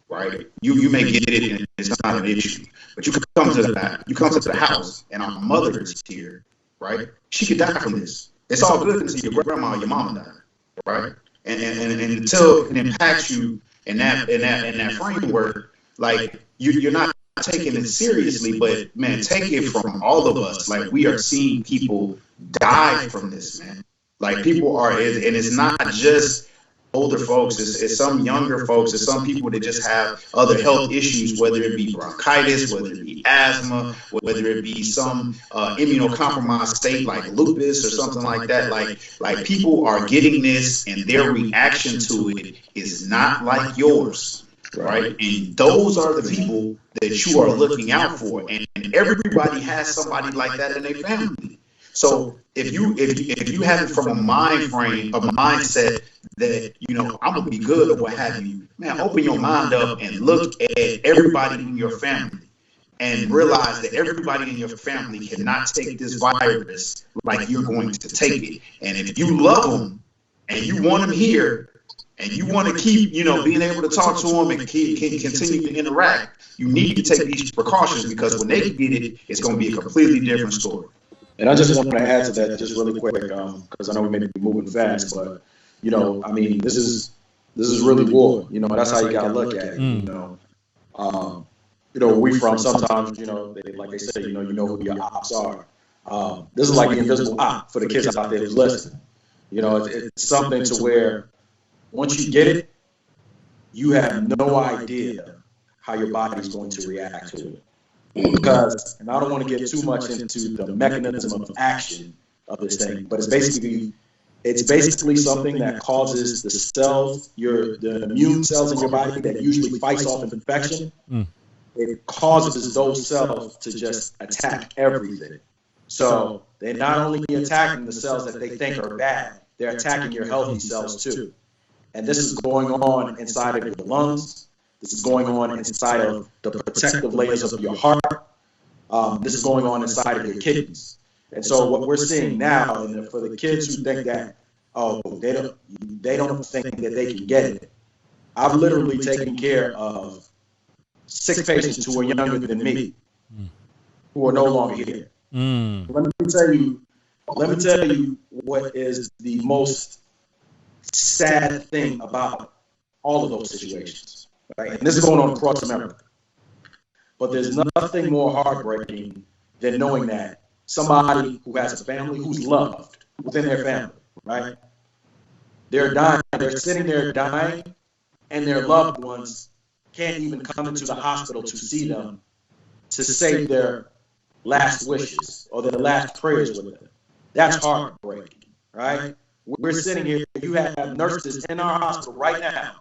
right? You may get it and it's not an issue, but you come to the house and our mother is here, right? She could die from this. It's all good until your grandma or your mama die, right? And until it impacts you in that framework, like, you're not taking it seriously. But, man, take it from all of us. Like, we are seeing people die from this, man. Like, people are, and it's not just older folks, it's some younger folks, it's some people that just have other health issues, whether it be bronchitis, whether it be asthma, whether it be some immunocompromised state like lupus or something like that. Like people are getting this, and their reaction to it is not like yours, right? And those are the people that you are looking out for, and everybody has somebody like that in their family. So if you have it from a mind frame, a mindset that, I'm gonna be good or what have you, man, open your mind up and look at everybody in your family and realize that everybody in your family cannot take this virus like you're going to take it. And if you love them and you want them here and you want to keep, being able to talk to them and continue to interact, you need to take these precautions, because when they get it, it's going to be a completely different story. And I just want to add to that just really quick, because I know we may be moving fast, but this is really war. That's how you gotta look at it. We from sometimes, like they say, you know who your ops are. This is like the invisible op for the kids out there who's listening. It's something to where once you get it, you have no idea how your body's going to react to it. Because, and I don't want to get too much into the mechanism of action of this thing, but it's basically something that causes the cells, the immune cells in your body that usually fights off infection. It causes those cells to just attack everything. So they're not only attacking the cells that they think are bad, they're attacking your healthy cells too. And this is going on inside of your lungs. This is going on inside of the protective layers of your heart. This is going on inside of your kidneys. And so what we're seeing now, and for the kids who think that, they don't think that they can get it. I've literally taken care of 6 patients who are younger than me, who are no longer here. Let me tell you what is the most sad thing about all of those situations. Right? And this is going on across America. But there's nothing more heartbreaking than knowing that somebody who has a family who's loved within their family, right? They're dying, they're sitting there dying, and their loved ones can't even come into the hospital to see them to say their last wishes or their last prayers with them. That's heartbreaking, right? We're sitting here, you have nurses in our hospital right now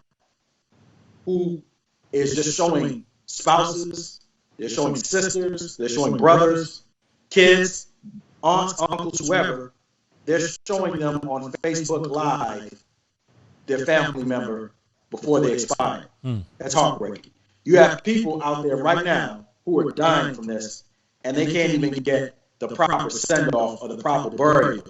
who is just showing spouses, they're showing sisters, they're showing brothers, kids, aunts, uncles, whoever. They're showing them on Facebook Live their family member before they expire. That's heartbreaking. You have people out there right now who are dying from this, and they can't even get the proper send-off or the proper burial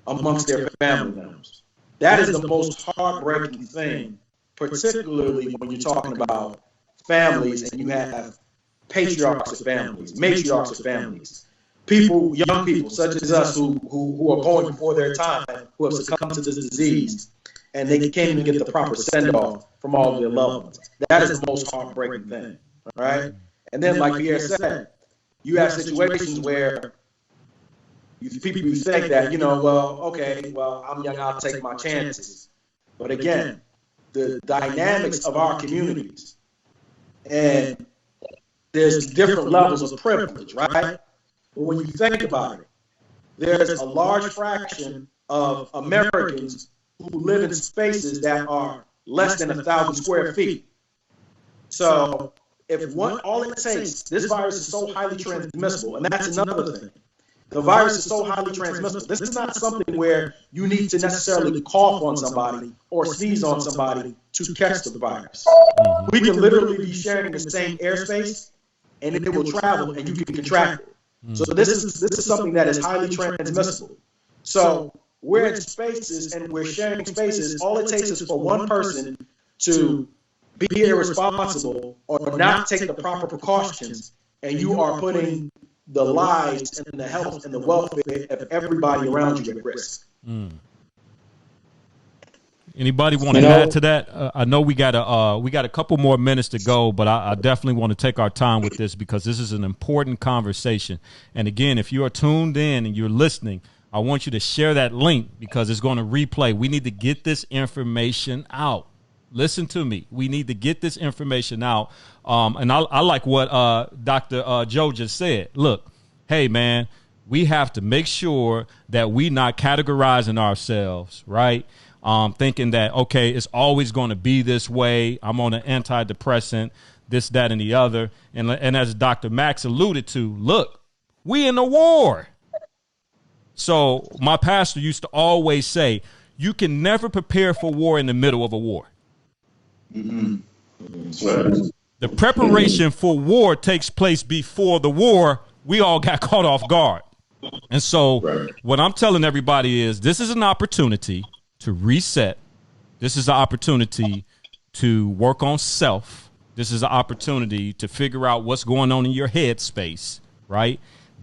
amongst their family members. That is the most heartbreaking thing, particularly when you're talking about families and you have patriarchs of families, matriarchs of families, people, young people such as us who are going before their time, who have succumbed to this disease, and they can't even get the proper send-off from all of their loved ones. That is the most heartbreaking thing, right? And then, like Pierre said, you have situations where people think that, I'm young, I'll take my chances. But again, the dynamics of our communities, and there's different levels of privilege, right? But when you think about it, there's a large fraction of Americans who live in spaces that are less than 1,000 square feet. So all it takes, this virus is so highly transmissible, and that's another thing. The virus is so highly transmissible. This is not something where you need to necessarily cough on somebody or sneeze on somebody to catch the virus. We can literally be sharing the same airspace, and it will travel, and you can contract it. So this is something that is highly transmissible. So we're in spaces and we're sharing spaces. All it takes is for one person to be irresponsible or not take the proper precautions, and you are putting the lives and the health and the welfare of everybody around you at risk. Anybody want to add to that? I know we got a couple more minutes to go, but I definitely want to take our time with this because this is an important conversation. And again, if you are tuned in and you're listening, I want you to share that link because it's going to replay. We need to get this information out. Listen to me. We need to get this information out. And I like what Dr. Joe just said. Look, hey, man, we have to make sure that we not categorizing ourselves, right? Thinking that, okay, it's always going to be this way. I'm on an antidepressant, this, that, and the other. And as Dr. Max alluded to, look, we in a war. So my pastor used to always say, you can never prepare for war in the middle of a war. The preparation for war takes place before the war. We all got caught off guard. And so what I'm telling everybody is this is an opportunity to reset. This is an opportunity to work on self. This is an opportunity to figure out what's going on in your head space, right?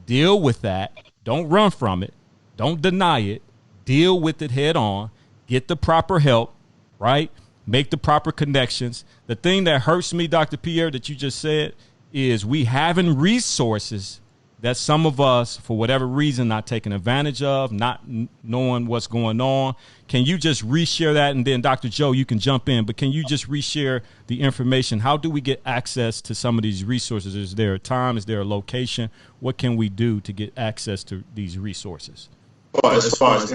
Deal with that. Don't run from it. Don't deny it. Deal with it head on. Get the proper help, right? Make the proper connections. The thing that hurts me, Dr. Pierre, that you just said, is we having resources that some of us, for whatever reason, not taking advantage of, not knowing what's going on. Can you just reshare that? And then, Dr. Joe, you can jump in. But can you just reshare the information? How do we get access to some of these resources? Is there a time? Is there a location? What can we do to get access to these resources? As far as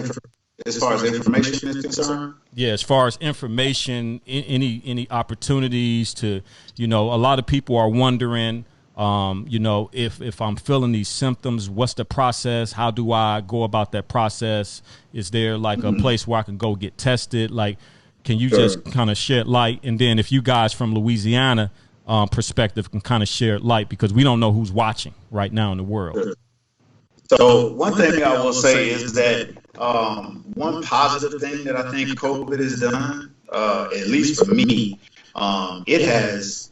information is concerned? Yeah, as far as information, any opportunities to, a lot of people are wondering, if I'm feeling these symptoms, what's the process? How do I go about that process? Is there like a place where I can go get tested? Like, can you just kind of shed light? And then if you guys from Louisiana perspective can kind of share light, because we don't know who's watching right now in the world. So one thing I will say is that one positive thing that I think COVID has done, at least for me, it has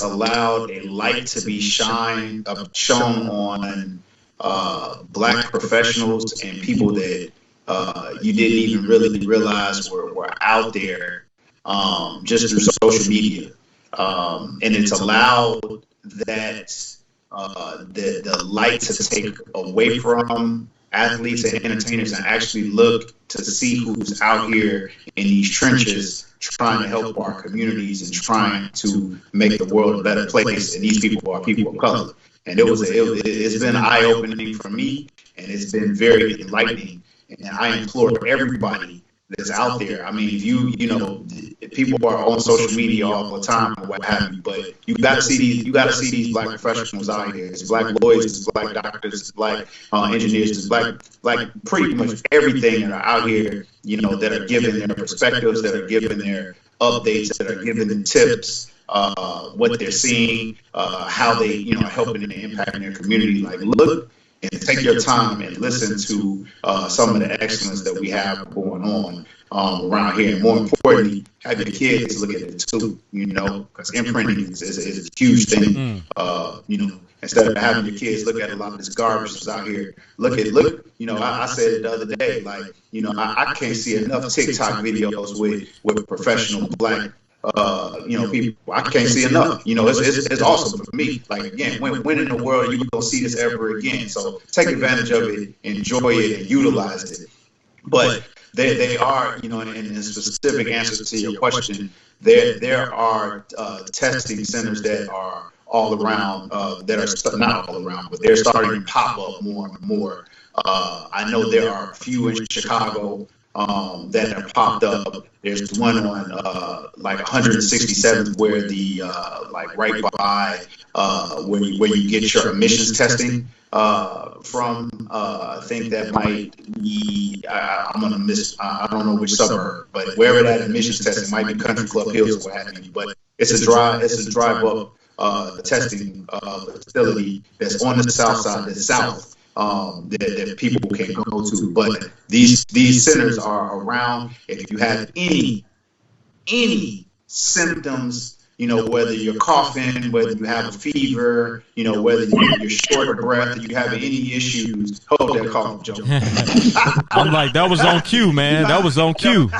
allowed a light to be shown on Black professionals and people that you didn't even really realize were out there just through social media, and it's allowed that. The light to take away from athletes and entertainers and actually look to see who's out here in these trenches trying to help our communities and trying to make the world a better place. And these people are people of color. And it's been eye-opening for me, and it's been very enlightening. And I implore everybody that's out there. I mean, if you know, people are on social media all the time or what have you, but you got to see these black professionals out here. It's black lawyers, it's black doctors, it's black engineers, it's black pretty much everything that are out here, you know, that are giving their perspectives, that are giving their updates, that are giving them tips, what they're seeing, how they, you know, are helping and impacting their community. Like, look and take your time and listen to some of the excellence that we have going on around here. And more importantly, have your kids look at it too, you know, because imprinting is a huge thing. You know, instead of having your kids look at a lot of this garbage that's out here, look, you know, I said it the other day, like, you know, I can't see enough TikTok videos with professional black you know, people. I can't see enough. You know, it's awesome for me. Like, again, when in the world you gonna see this ever again? So take advantage of it, enjoy it, and utilize it. But they are, you know, in specific answers to your question, there are testing centers that are all around, that are not all around, but they're starting to pop up more and more. I know there are a few in Chicago that have popped up. There's one on like 167th where the like right by where you get your emissions testing from. I think that might be I'm gonna miss. I don't know which suburb, but wherever that emissions testing might be Country Club Hills or what have you. But it's a drive up testing facility that's on the south side, the south. That people can go to, but these centers are around. If you have any symptoms, you know, whether you're coughing, whether you have a fever, you know, whether you're short of breath, you have any issues, hold that cough, Joe. I'm like, that was on cue, man. That was on cue.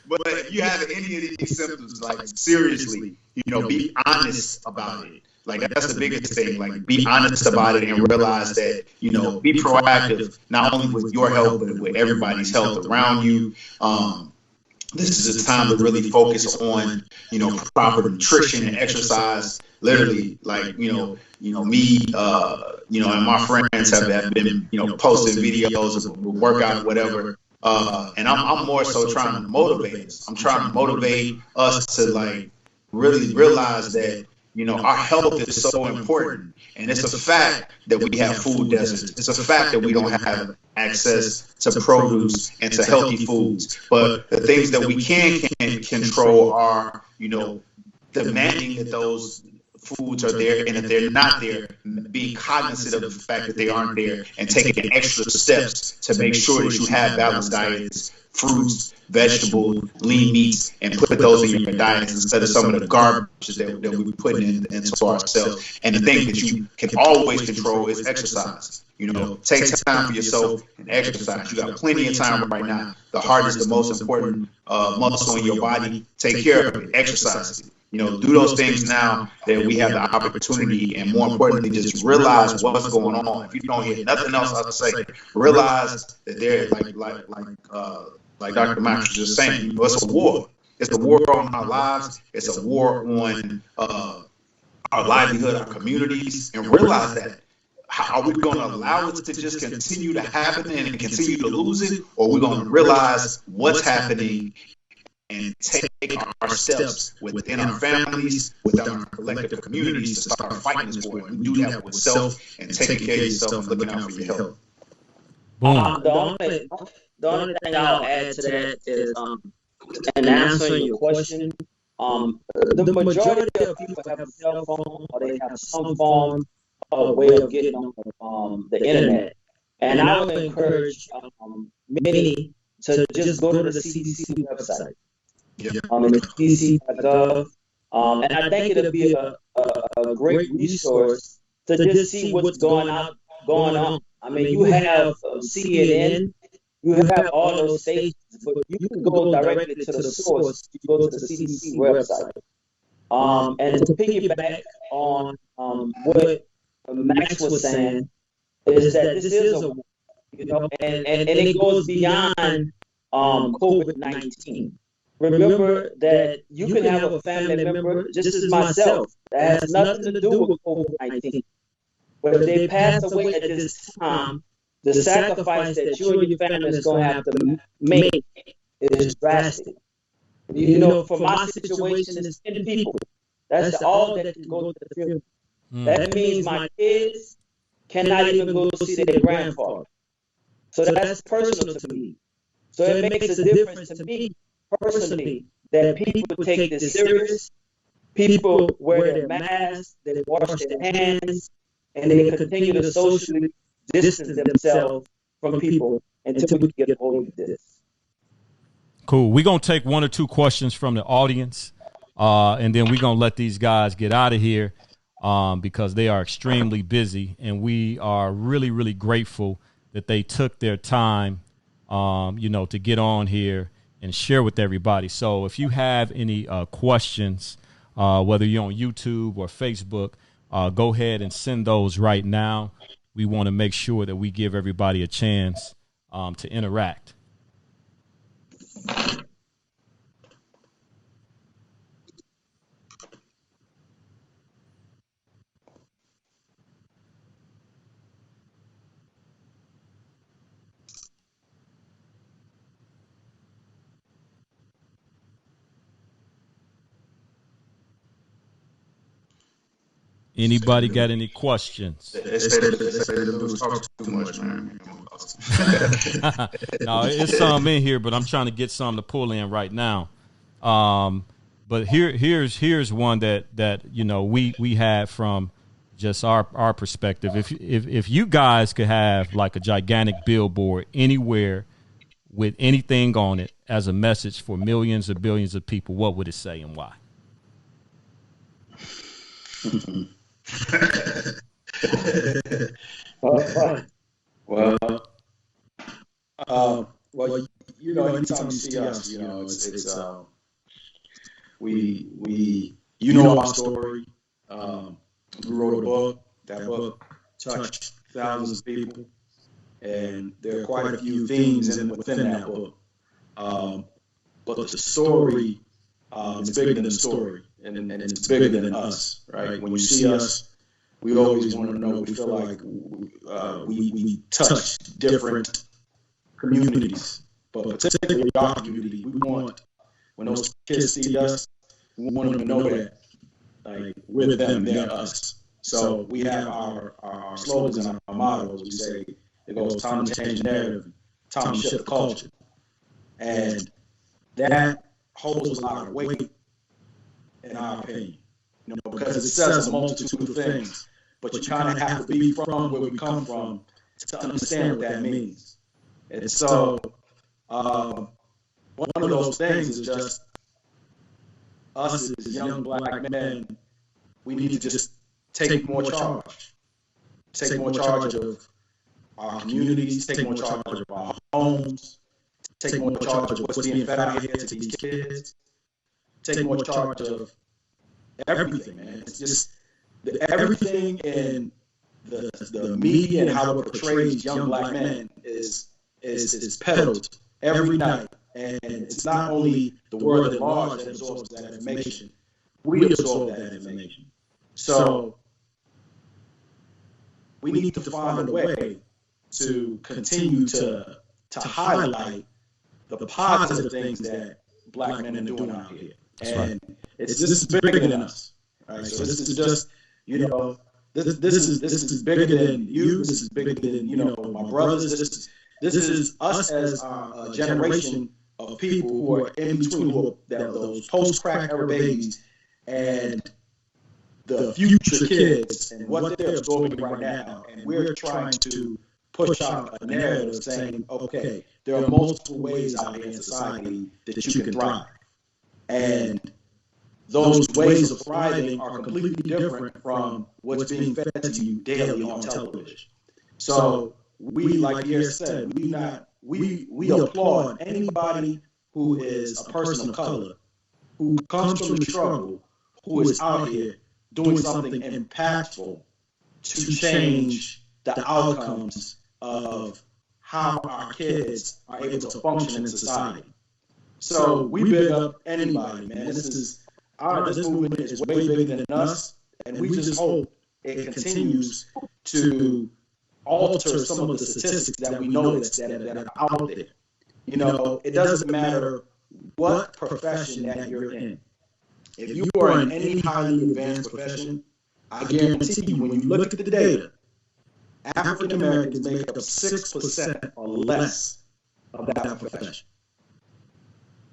But if you have any of these symptoms, like, seriously, you know, be honest about it. Like, that's the biggest thing. Like, be honest about it and realize that, you know, be proactive, not only with your health, but with everybody's health around you. This is a time to really focus on, you know, proper nutrition and exercise. Literally, like, you know, me, you know, and my friends have been, you know, posting videos of workout, whatever. And I'm more so trying to motivate us. I'm trying to motivate us to, like, really realize that, you know, our health is so important, and it's a fact that we have food deserts. It's a fact that we don't have access to produce and to healthy foods. But the things that we can control are, you know, demanding that those foods are there, and if they're not there, being cognizant of the fact that they aren't there and taking extra steps to make sure that you have balanced diets, fruits, vegetables, lean meats, and put those in your diets instead of some of the garbage that we put into ourselves. And the thing that you can always control is exercise. You know, take time for yourself and exercise. You got plenty of time right now. The heart is the most important muscle in your body. Take care of it. Exercise it. You know, do those things now that we have the opportunity, and more importantly, just realize what's going on. If you don't hear nothing else, I would say realize that they're like Dr. Max was just saying, you know, it's a war. It's a war on our lives. It's a war on our livelihood, our communities, and realize that. Are we going to allow it to just continue to happen and continue to lose it, or are we going to realize what's happening and take our steps within our families, within our collective communities to start fighting this war? And we do that with self and taking care of yourself and looking out for your health. The only thing I'll add to that is, in answering your question, the majority of people have a cell phone or they have some form of way of getting on the internet. And I would encourage many to just go to the CDC website. It's cdc.gov. And I think it'll be a great resource to just see what's going on. I mean, you have CNN, you have all those stations, but you can go directly to the source. You go to the CDC website. And to piggyback on what Max was saying, is that this is a war, you know, and it goes beyond COVID-19. Remember that you can have a family member, just as myself, that has nothing to do with COVID-19. But if they pass away at this time, the sacrifice that you and your family is going to have to make is drastic. You know, for my situation, it's 10 people. That's all that can go to the funeral. That means my kids cannot even go see their grandfather. So that's personal to me. So it makes a difference to me personally that people take this serious. People wear their masks, they wash their hands, and they continue to socially distance themselves from people until we get hold of this. Cool. We're going to take one or two questions from the audience, and then we're going to let these guys get out of here because they are extremely busy, and we are really, really grateful that they took their time, to get on here and share with everybody. So if you have any questions, whether you're on YouTube or Facebook, go ahead and send those right now. We want to make sure that we give everybody a chance to interact. Anybody got any questions? They say the dudes talk too much, man. No, it's some in here, but I'm trying to get some to pull in right now. But here's one that we had from just our perspective. If you guys could have like a gigantic billboard anywhere with anything on it as a message for millions or billions of people, what would it say and why? Well, anytime you see us, it's we our story. We wrote a book. That book touched thousands of people, and there are quite a few themes within that book. But the story is bigger than the story, and it's bigger than us, right? When you see us, we always want to know. We feel like we touch different communities, but particularly our community. We want, when those kids see us, we want them to know that, like, we're them, they're us. So we have our slogans and our mottos. We say it goes, time to change the narrative, time to shift the culture, and that holds a lot of weight, in our opinion, because it says a multitude of things. But you kind of have to be from where we come from to understand what that means. And so one of those things is just us as young black men, we need to just take more charge. Take more charge of our communities, take more charge of our homes, take more charge of what's being fed out here to these kids, take more charge of everything, man. It's just everything in the media and how it portrays young black men is peddled every night. And it's not only the world at large that absorbs that information, we absorb that information. So we need to find a way to continue to highlight the positive things that black men are doing out here. And this is bigger than us. Right? So this is just, this is bigger than you. This is bigger than, my brothers. This is us as a generation of people who are in between, those post-crack era babies and the future kids and what they're absorbing right now. And we're trying to push out a narrative saying, okay, there are multiple ways out here in society that you can thrive. And those ways of thriving are completely different from what's being fed to you daily on television. So we, like Pierre said, we applaud anybody who is a person of color, who comes from the struggle, who is out here doing something impactful to change the outcomes of how our kids are able to function in society. So we big up anybody, man. This movement is way bigger than us, and we just hope it continues to alter some of the statistics that we know that are out there. You know, it doesn't matter what profession that you're in. If you are in any highly advanced profession, I guarantee you, when you look at the data, African Americans make up 6% or less of that profession.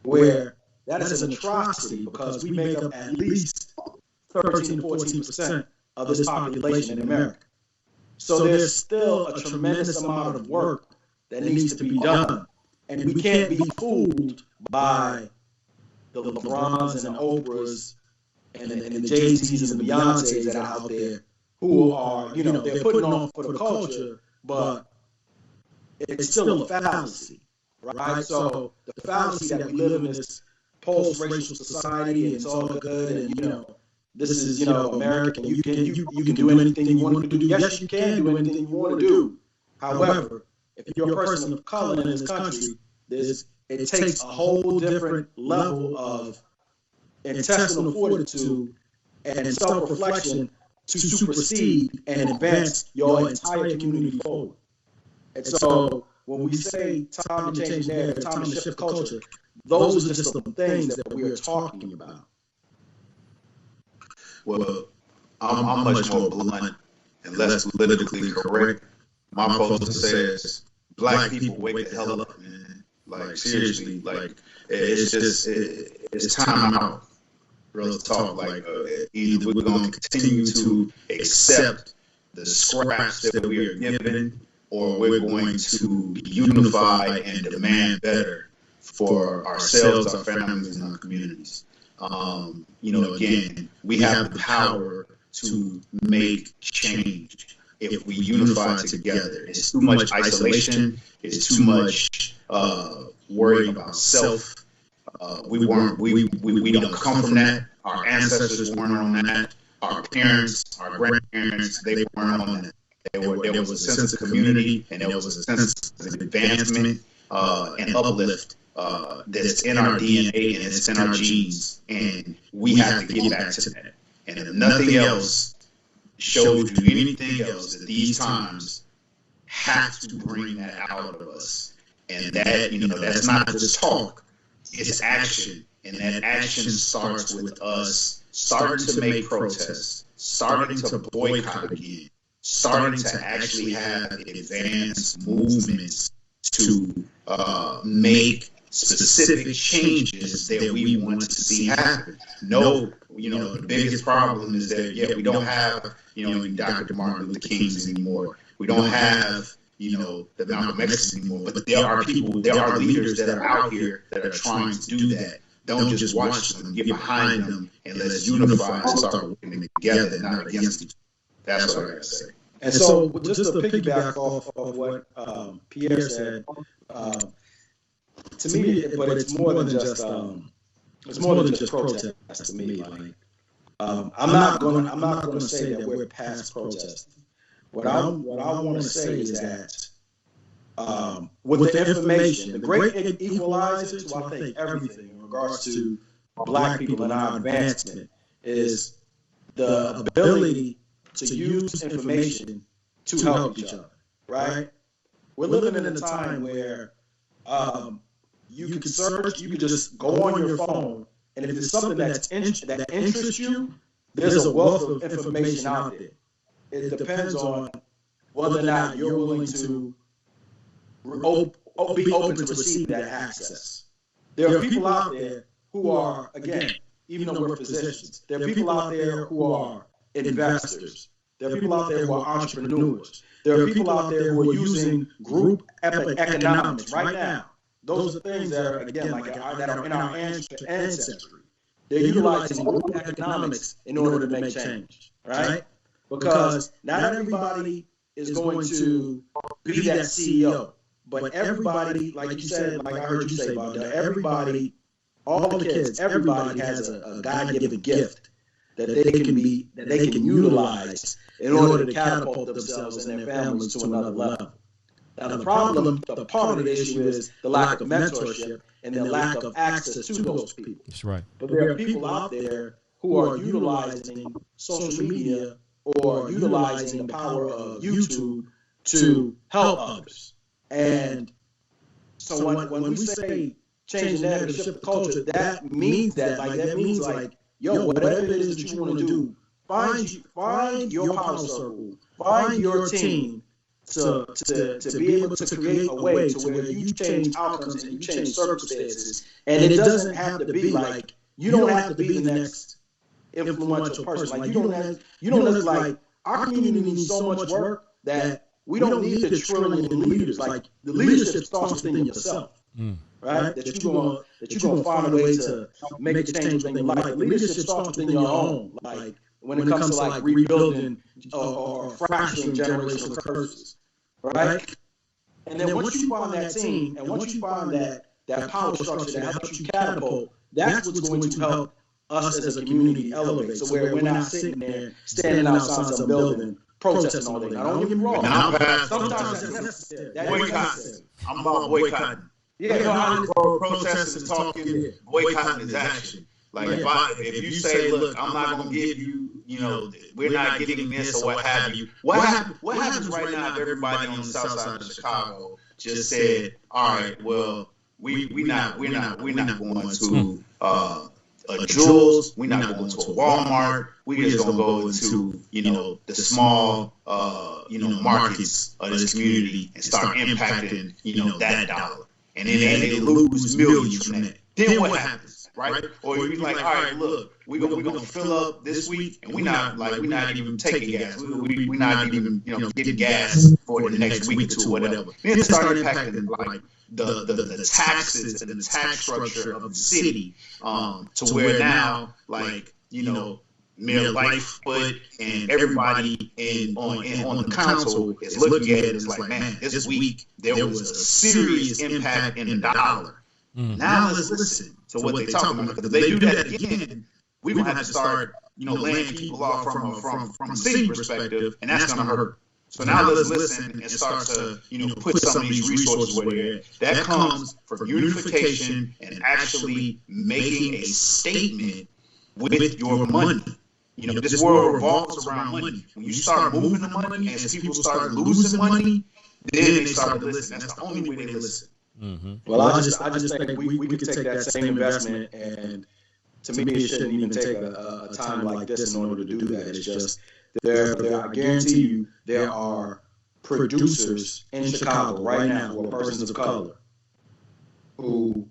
Where that is an atrocity, because we make up at least 13 to 14% of this population in America. So there's still a tremendous amount of work that needs to be done. And we can't be fooled by the LeBrons and the Oprahs and the Jay-Z's and the Beyoncés that are out there, who are, you know, they're putting on for the culture, but it's still a fallacy, right? So the fallacy that we live in this post-racial society, and it's all good, and, you know, this is, you know, America, you can do anything you want to do. Yes, you can do anything you want to do. However, if you're a person of color in this country, it takes a whole different level of intestinal fortitude and self-reflection to supersede and advance your entire community forward. And so when we say time to change the narrative, time to shift the culture, those are just the things that we're talking about. Well, I'm much more blunt and less politically correct. My poster says, Black people wake the hell up, man. Like, seriously, like, it's time out. Real talk. Like, either we're going to continue to accept the scraps that we are given, or we're going to unify and demand better for ourselves, our families, and our communities. You know, again, we have the power to make change if we unify together. It's too much isolation. It's too much worrying about self. We don't come from that. Our ancestors weren't on that. Our parents, our grandparents, they weren't on that. There was a sense of community, and there was a sense of advancement and uplift that's in our DNA and it's in our genes, and we have to get back to that. And if nothing else shows you anything else, that these times have to bring that out of us. And that, you know, that's not just talk, it's action. And that action starts with us starting to make protests, starting to boycott again, starting to actually have advanced movements to make specific changes that we want to see happen. No, you know, the biggest problem is that, we don't have, you know, Dr. Martin Luther Kings anymore. We don't have, you know, the Malcolm X's anymore. But there are people, there are leaders that are out here that are trying to do that. Don't just watch them, get behind them, and let's unify and start working together and not against each other. That's what I gotta say. And so, just to piggyback off of what Pierre said, to me, but it's more than just protest to me. Like, I'm not gonna say that we're past protesting. What I want to say is that with the information, the great equalizer to, I think, everything in regards to Black people and our advancement is the ability to use information to help each other, right? We're living in a time where you can search, you can just go on your phone, and if it's something that interests you, there's a wealth of information out there. It depends on whether or not you're willing to be open to receive that access. There are people out there who are, again, even though we're physicians, there are people out there who are investors. There are people out there who are entrepreneurs. There are people out there who are using group economics right now. Those are things that are, again, like that are in our ancestry. They're utilizing group economics in order to make change, right? Because not everybody is going to be that CEO, but everybody, like you said, like I heard you say about that, everybody, all the kids, everybody has a God-given gift that they can utilize in order to catapult themselves and their families to another level. Now the part of the issue is the lack of mentorship and the lack of access to those people. That's right. But there are people out there who are utilizing social media or utilizing the power of YouTube to help others. And so when we say change the narrative, shift the culture, that means yo, whatever it is that you want to do, find your power circle, find your team to be able to create a way to where you change outcomes and you change circumstances. And it doesn't have to be like, you don't have to be the next influential person. Like you don't like our community needs so much work that we don't need the trillion leaders. Like the leadership starts within yourself. Right? That you're gonna find a way to make the change within your life. The leadership starts within your own. Like when it comes to like rebuilding or fracturing generational curses. Right? And then once you find that team and once you find that power structure that helps you catapult, that's what's going to help us as a community elevate. So where we're not sitting there standing outside some building protesting all day. Now don't get me wrong. Sometimes that's necessary. I'm about boycotting. Yeah, protesting is talking, boycotting is action. Like if you say, look, I'm not gonna give you, we're not getting this or what have you. What happens right now if everybody on the south side of Chicago just said, all right, well, we're not going to a Jewel's, we're not going to a Walmart, we're just gonna go into, the small markets of this community and start impacting, that dollar. And then they lose millions from that. Then what happens, right? Or you're like, all right, look, we're gonna fill up this week, and we're not even taking gas. We're not even getting gas for the next week or two, or whatever. Then start impacting like the taxes and the tax structure of the city, to where now Mayor Lightfoot and everybody on the council is looking at it as like, man, this week there was a serious impact in the dollar. Now let's listen to what they're talking about, because if they do that again, we're gonna have to start, laying people off from a city perspective, and that's gonna hurt. So now let's listen and start to, put some of these resources where they're at. That comes from unification and actually making a statement with your money. This world revolves around money. When you start moving the money, as people start losing money, then they start to listen. That's the only way they listen. Mm-hmm. Well, I just think we could take that same investment, and to me, it shouldn't even take a time like this in order to do that. It's just I guarantee you, there are producers in Chicago right now who are persons of color who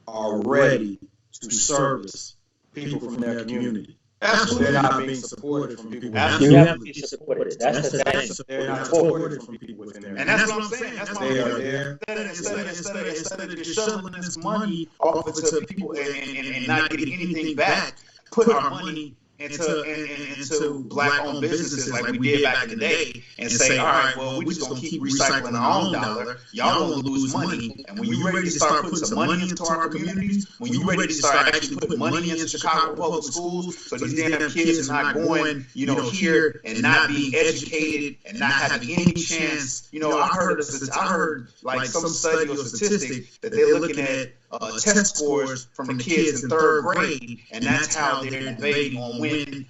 are ready to service people from their community. Absolutely. They're not being supported from people. You have to be supported. That's the thing. They're not supported from people within their community. And that's what I'm saying. That's why they are there. Instead of just shoveling this money off into people and not getting anything back, put our money into black-owned businesses like we did back in the day, and say, all right, well, we're just going to keep recycling our own dollar. Y'all going to lose money. And when you're ready to start putting some money into our communities, when you're ready to start actually putting money into Chicago public schools, so these damn kids are not going, here and not being educated and not having any chance. I heard like some study or statistic that they're looking at test scores from the kids in third grade, and that's how they're debating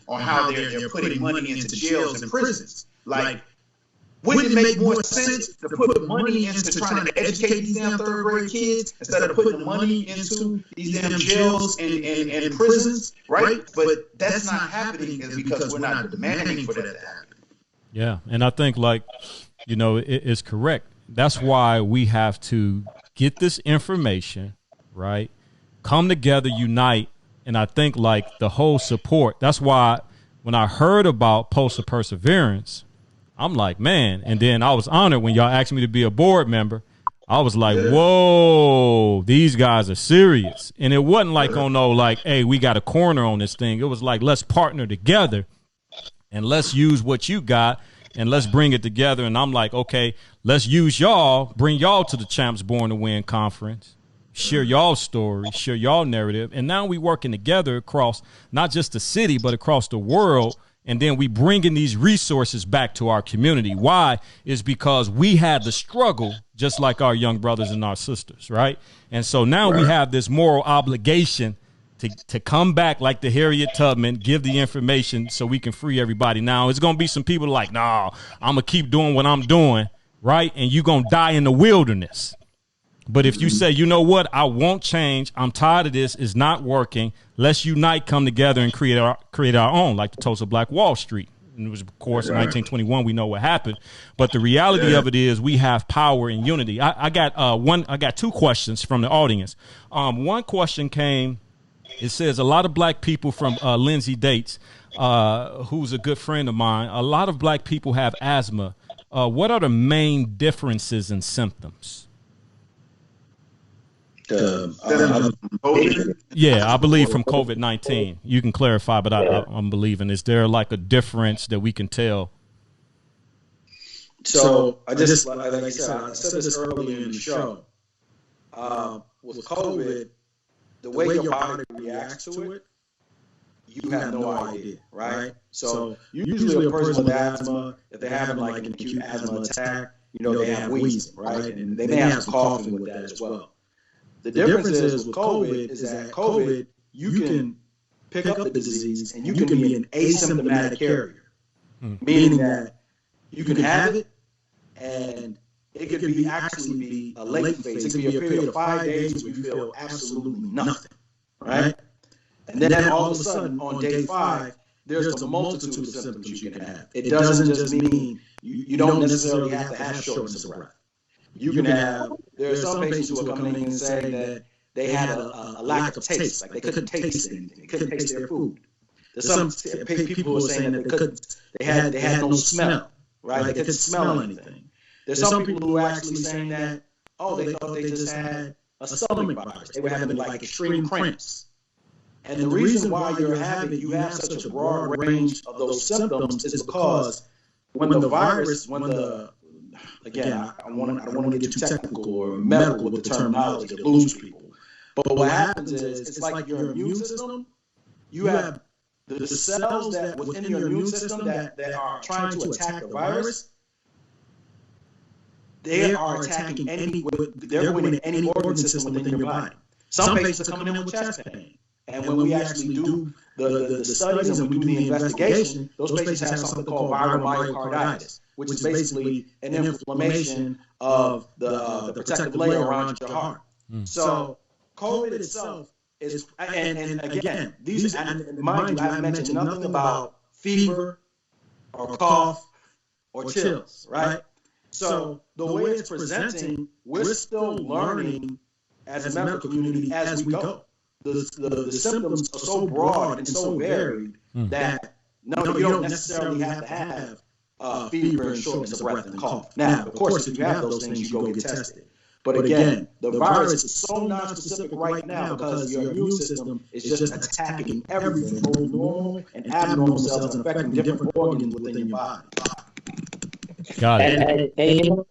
on how they're putting money into jails and prisons. Like, wouldn't it make more sense to put money into trying to educate these damn third grade kids instead of putting the money into these damn jails and prisons, right? But that's not happening because we're not demanding for that to happen. Yeah, and I think it's correct. That's why we have to get this information, right? Come together, unite. And I think the whole support, that's why when I heard about Pulse of Perseverance, I'm like, man. And then I was honored when y'all asked me to be a board member. I was like, whoa, these guys are serious. And it wasn't hey, we got a corner on this thing. It was like, let's partner together and let's use what you got and let's bring it together. And I'm like, okay, let's use y'all, bring y'all to the Champs Born to Win conference. Share y'all story, share y'all narrative. And now we working together across not just the city, but across the world. And then we bringing these resources back to our community. Why? Is because we had the struggle just like our young brothers and our sisters, right? And so now we have this moral obligation to come back like the Harriet Tubman, give the information so we can free everybody. Now, it's going to be some people like, nah, I'm going to keep doing what I'm doing, right? And you're going to die in the wilderness. But if you say, you know what, I won't change, I'm tired of this, it's not working, let's unite, come together, and create our own, like the Tulsa Black Wall Street. And it was, of course, in 1921, we know what happened. But the reality of it is we have power and unity. I got two questions from the audience. One question came, it says, a lot of black people from Lindsay Dates, who's a good friend of mine, a lot of black people have asthma. What are the main differences in symptoms? Yeah, I believe from COVID-19. You can clarify, but I'm believing. Is there like a difference that we can tell? So I just, like I said, I said this earlier in the show. With COVID, the way your body reacts to it, you have no idea, right? So usually a person with asthma, if they're having like an acute asthma attack, they have wheezing, right? And they may have some coughing with that as well. The difference is with COVID is that COVID, you can pick up the disease and you can be an asymptomatic carrier, meaning that you can have it and it could be actually be a late phase. It could be a period of 5 days where you feel absolutely nothing, right? And then all of a sudden on day 5, there's a multitude of symptoms you can have. It doesn't just mean you don't necessarily have to have shortness of breath. You can have, there are some patients who are coming in and saying that they had a lack of taste, like they couldn't taste anything, they couldn't taste their food. There's some people who are saying that they had no smell, right? They couldn't smell anything. There's some people who are actually saying that, they thought they just had a stomach virus. They were having like extreme cramps. And the reason why you have such a broad range of those symptoms is because again, I don't want to get too technical or medical with the terminology to lose people. But what happens is, it's like your immune system, you have the cells that within your immune system that are trying to attack the virus, they are attacking they're going into any organ system within your body. Some patients are coming in with chest pain. And when we actually do the studies and we do the investigation, those patients have something called viral myocarditis, which is basically an inflammation of the protective layer around your heart. So COVID itself is, and again, mind you, I mentioned nothing about fever or cough or chills, right? So the way it's presenting, we're still learning as a medical community as we go. The symptoms are so broad and so varied that you don't necessarily have to have fever and shortness of breath and cough. Now, of course, if you have those things, you go get tested. But again, the virus is so non-specific right now because your immune system is just attacking everything, both normal and abnormal cells, and affecting different organs within your body. Got it. And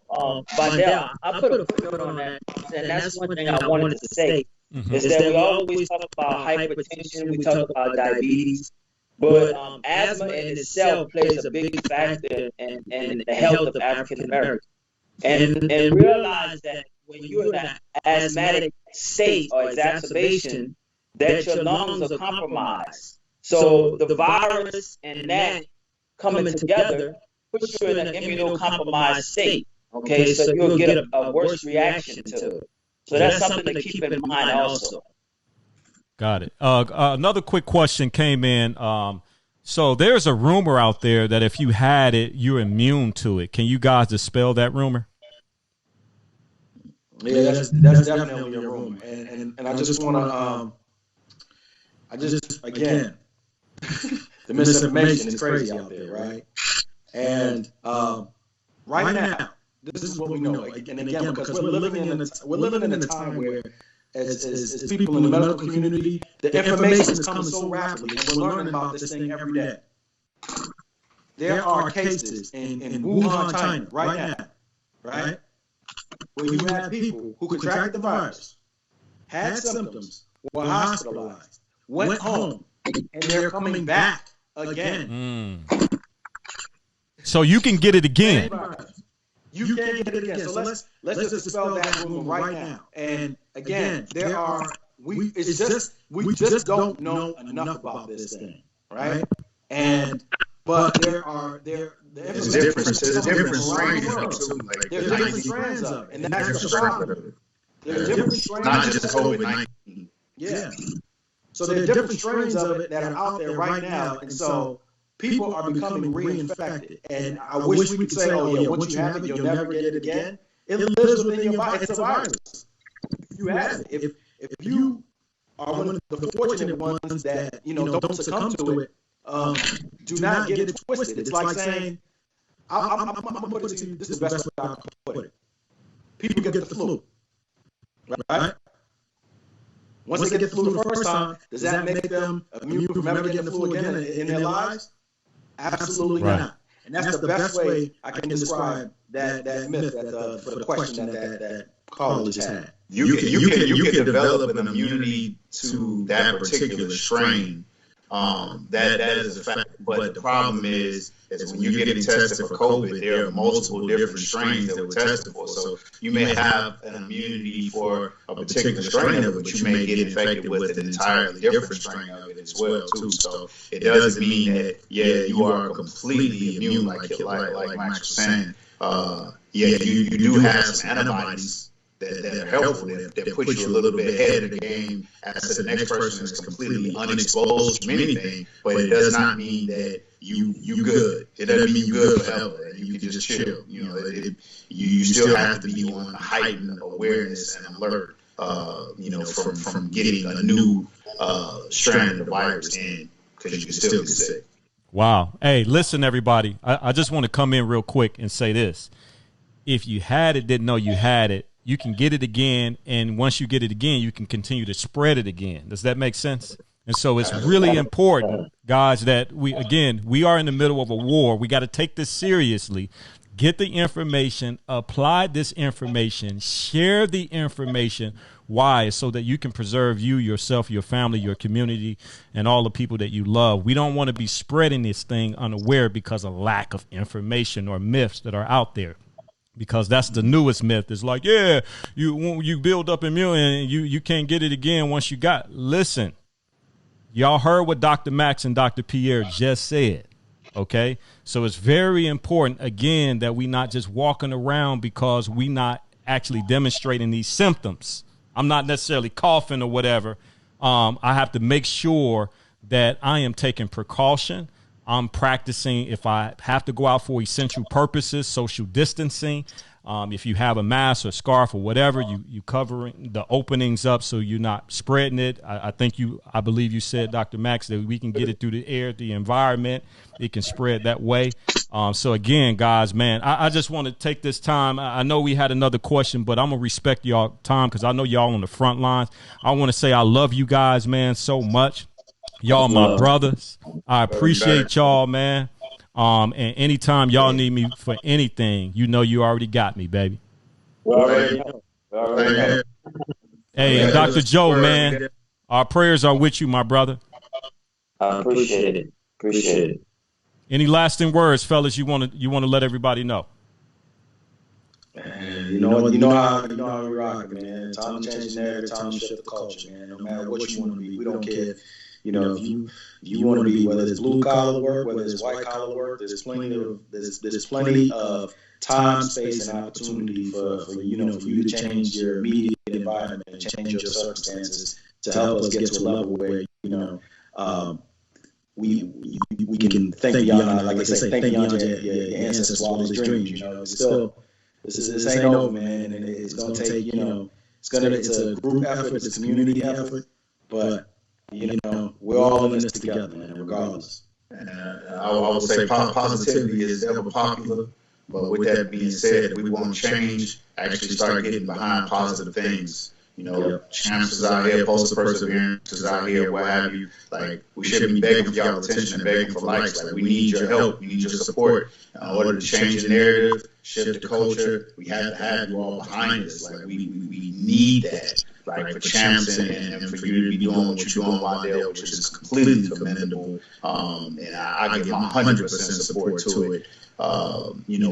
Vidal, I put a foot on that, and that's one thing I wanted to say. Is that we always talk about hypertension, we talk about diabetes, but asthma in itself plays a big factor in the health of African Americans. And realize that when you're in an asthmatic state or exacerbation, that your lungs are compromised. So the virus and that coming together puts you in an immunocompromised state. Okay, so you'll get a worse reaction to it. So that's something to keep in mind also. Got it. Another quick question came in. So there's a rumor out there that if you had it, you're immune to it. Can you guys dispel that rumor? Yeah, that's definitely a rumor. And I just want to, again, the misinformation is crazy out there, right? And right now, this is what we know, and again, because we're living in a time where, as people in the medical community, the information is coming so rapidly, and we're learning about this thing every day. There are cases in Wuhan, China, right now, right, where you have people who contracted the virus, had symptoms, were hospitalized, went home, and they're coming back again. So you can get it again. You can get it again. So let's just dispel that rumor right now. And again, there are we just don't know enough about this thing, right? But there's different strains of it too. Like, there's different strands of it, and that's the problem. There's different strains. Not just COVID-19. Yeah. So there are different strains of it that are out there right now, and so people are becoming reinfected. And I wish we could say, oh yeah, once you have it, you'll never get it again. It lives within your body. It's a virus. You have it. If you are one of the fortunate ones that don't succumb to it, do not get it twisted. It's like saying, I'm gonna put it to you. This is the best way I can put it. People get the flu, right? Once they get the flu the first time, does that make them immune from ever getting the flu again in their lives? Absolutely not. And that's the best way I can describe that myth for the question that caller just had. You can develop an immunity to that particular strain. That is a fact. But the problem is when you're getting tested for COVID, there are multiple different strains that were tested for. So you may have an immunity for a particular strain of it, but you may get infected with an entirely different strain of it as well too. So it doesn't mean that you are completely immune like Max was saying. You do have some antibodies that are helpful, that put you a little bit ahead of the game as the next person is completely unexposed from anything, but it does not mean that you good. It doesn't mean you good forever. You can just chill. You still have to be on heightened awareness and alert, from getting a new strand of the virus in, because you can still get sick. Wow. Hey, listen, everybody. I just want to come in real quick and say this. If you had it, didn't know you had it, you can get it again, and once you get it again, you can continue to spread it again. Does that make sense? And so it's really important, guys, that we are in the middle of a war. We got to take this seriously. Get the information, apply this information, share the information. Why? So that you can preserve you, yourself, your family, your community, and all the people that you love. We don't want to be spreading this thing unaware because of lack of information or myths that are out there. Because that's the newest myth. It's like, you build up immune and you can't get it again once you got. Listen, y'all heard what Dr. Max and Dr. Pierre just said. Okay, so it's very important, again, that we not just walking around because we not actually demonstrating these symptoms. I'm not necessarily coughing or whatever. I have to make sure that I am taking precaution. I'm practicing, if I have to go out for essential purposes, social distancing. If you have a mask or scarf or whatever, you covering the openings up so you're not spreading it. I believe you said, Dr. Max, that we can get it through the air, the environment. It can spread that way. So again, guys, man, I just want to take this time. I know we had another question, but I'm going to respect y'all time because I know y'all on the front lines. I want to say I love you guys, man, so much. Y'all my brothers. I appreciate y'all, man. And anytime y'all need me for anything, you already got me, baby. Hey, and Dr. Joe, man, our prayers are with you, my brother. I appreciate it. Any lasting words, fellas, you want to let everybody know? Man, you know how we rock, man. Time to change the narrative, time to shift the culture, man. No matter what you want to be, we don't care. If you want to be, whether it's blue collar work, whether it's white collar work, there's plenty of time, space, and opportunity for you to change your immediate environment and change your circumstances to help us get to a level where we can think beyond, like they say, think beyond your ancestors' wildest dreams. This ain't over, man, and it's gonna take it's a group effort, it's a community effort, but we're all in this together, man, regardless. And I would say positivity is ever popular, but with that being said, we want change, actually start getting behind positive things. C.H.A.M.P.S is out here, Poster Perseverance is out here, what have you. Like, we shouldn't be begging for y'all attention and begging for likes. Like, we need your help, we need your support in order to change the narrative, shift the culture. We have to have you all behind us. Like, we need that. Like, for C.H.A.M.P.S and for you to be doing what you're doing, Waddell, which is completely commendable. And I give my 100% support to it.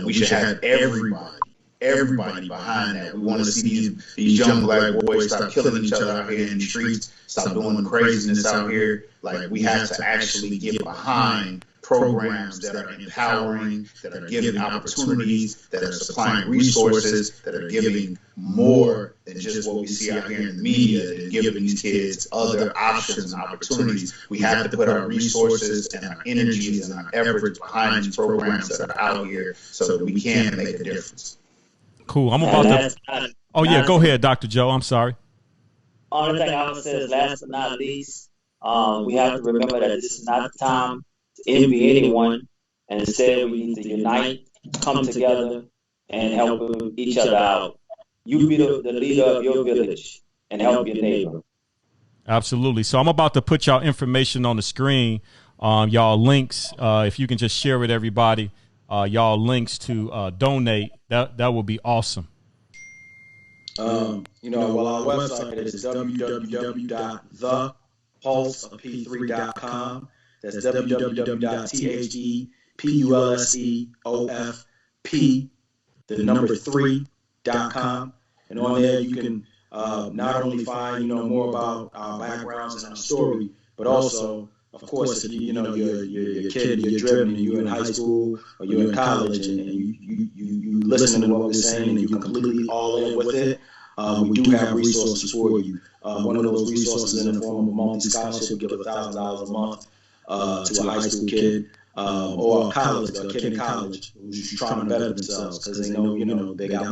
We should have everybody everybody behind that. We want to see these young black boys stop killing each other out here in the streets, stop doing craziness out here. Like, we have to actually get behind programs that are empowering, that are giving opportunities, that are supplying resources, that are giving more than just what we see out here in the media, that are giving these kids other options and opportunities. We have to put our resources and our energies and our efforts behind these programs that are out here so that we can make a difference. Cool. I'm about to. Oh, yeah. Go ahead, Dr. Joe. I'm sorry. Only thing I would say is, last but not least, we have to remember that this is not the time to envy anyone, and instead we need to unite, come together, and help each other out. You be the leader of your village and help your neighbor. Absolutely. So I'm about to put y'all information on the screen, y'all links. If you can just share with everybody, y'all links to donate, that will be awesome. Well, our website is www.thepulseop3.com. That's www.thepulseop3.com. And on there, you can not only find, more about our backgrounds and our story, but also, of course, if you're a kid, you're driven, and you're in high school or you're in college, and you listen to what we're saying and you're completely all in with it, we do have resources for you. One of those resources in the form of a multi-scholarship, give $1,000 a month to a high school kid or a kid in college who's trying to better themselves, because they know, they got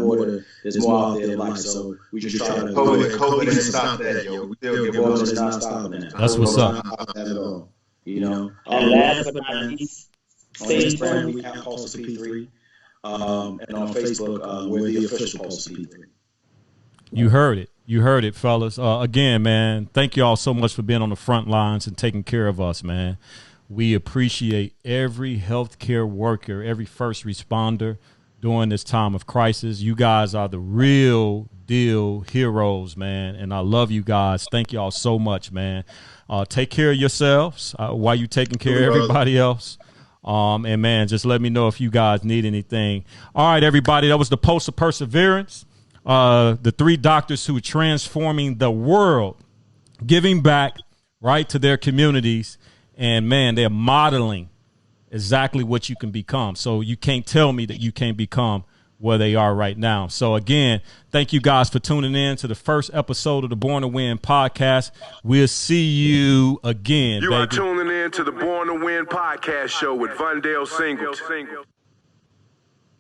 there's more out there in life. So we just try to. COVID didn't stop that, yo. We still give COVID is not stopping that. That's what's up. At all, And last but not least, on Instagram we have Pulse of P3, and on Facebook we're the official Pulse of P3. You heard it. You heard it, fellas. Again, man, thank you all so much for being on the front lines and taking care of us, man. We appreciate every healthcare worker, every first responder during this time of crisis. You guys are the real deal heroes, man, and I love you guys. Thank you all so much, man. Take care of yourselves while you're taking care of everybody else. And, man, just let me know if you guys need anything. All right, everybody, that was the Pulse of Perseverance. The three doctors who are transforming the world, giving back right to their communities. And, man, they're modeling exactly what you can become. So you can't tell me that you can't become where they are right now. So, again, thank you guys for tuning in to the first episode of the Born to Win podcast. We'll see you again, You baby. are tuning in to the Born to Win podcast show with Vondale Singleton.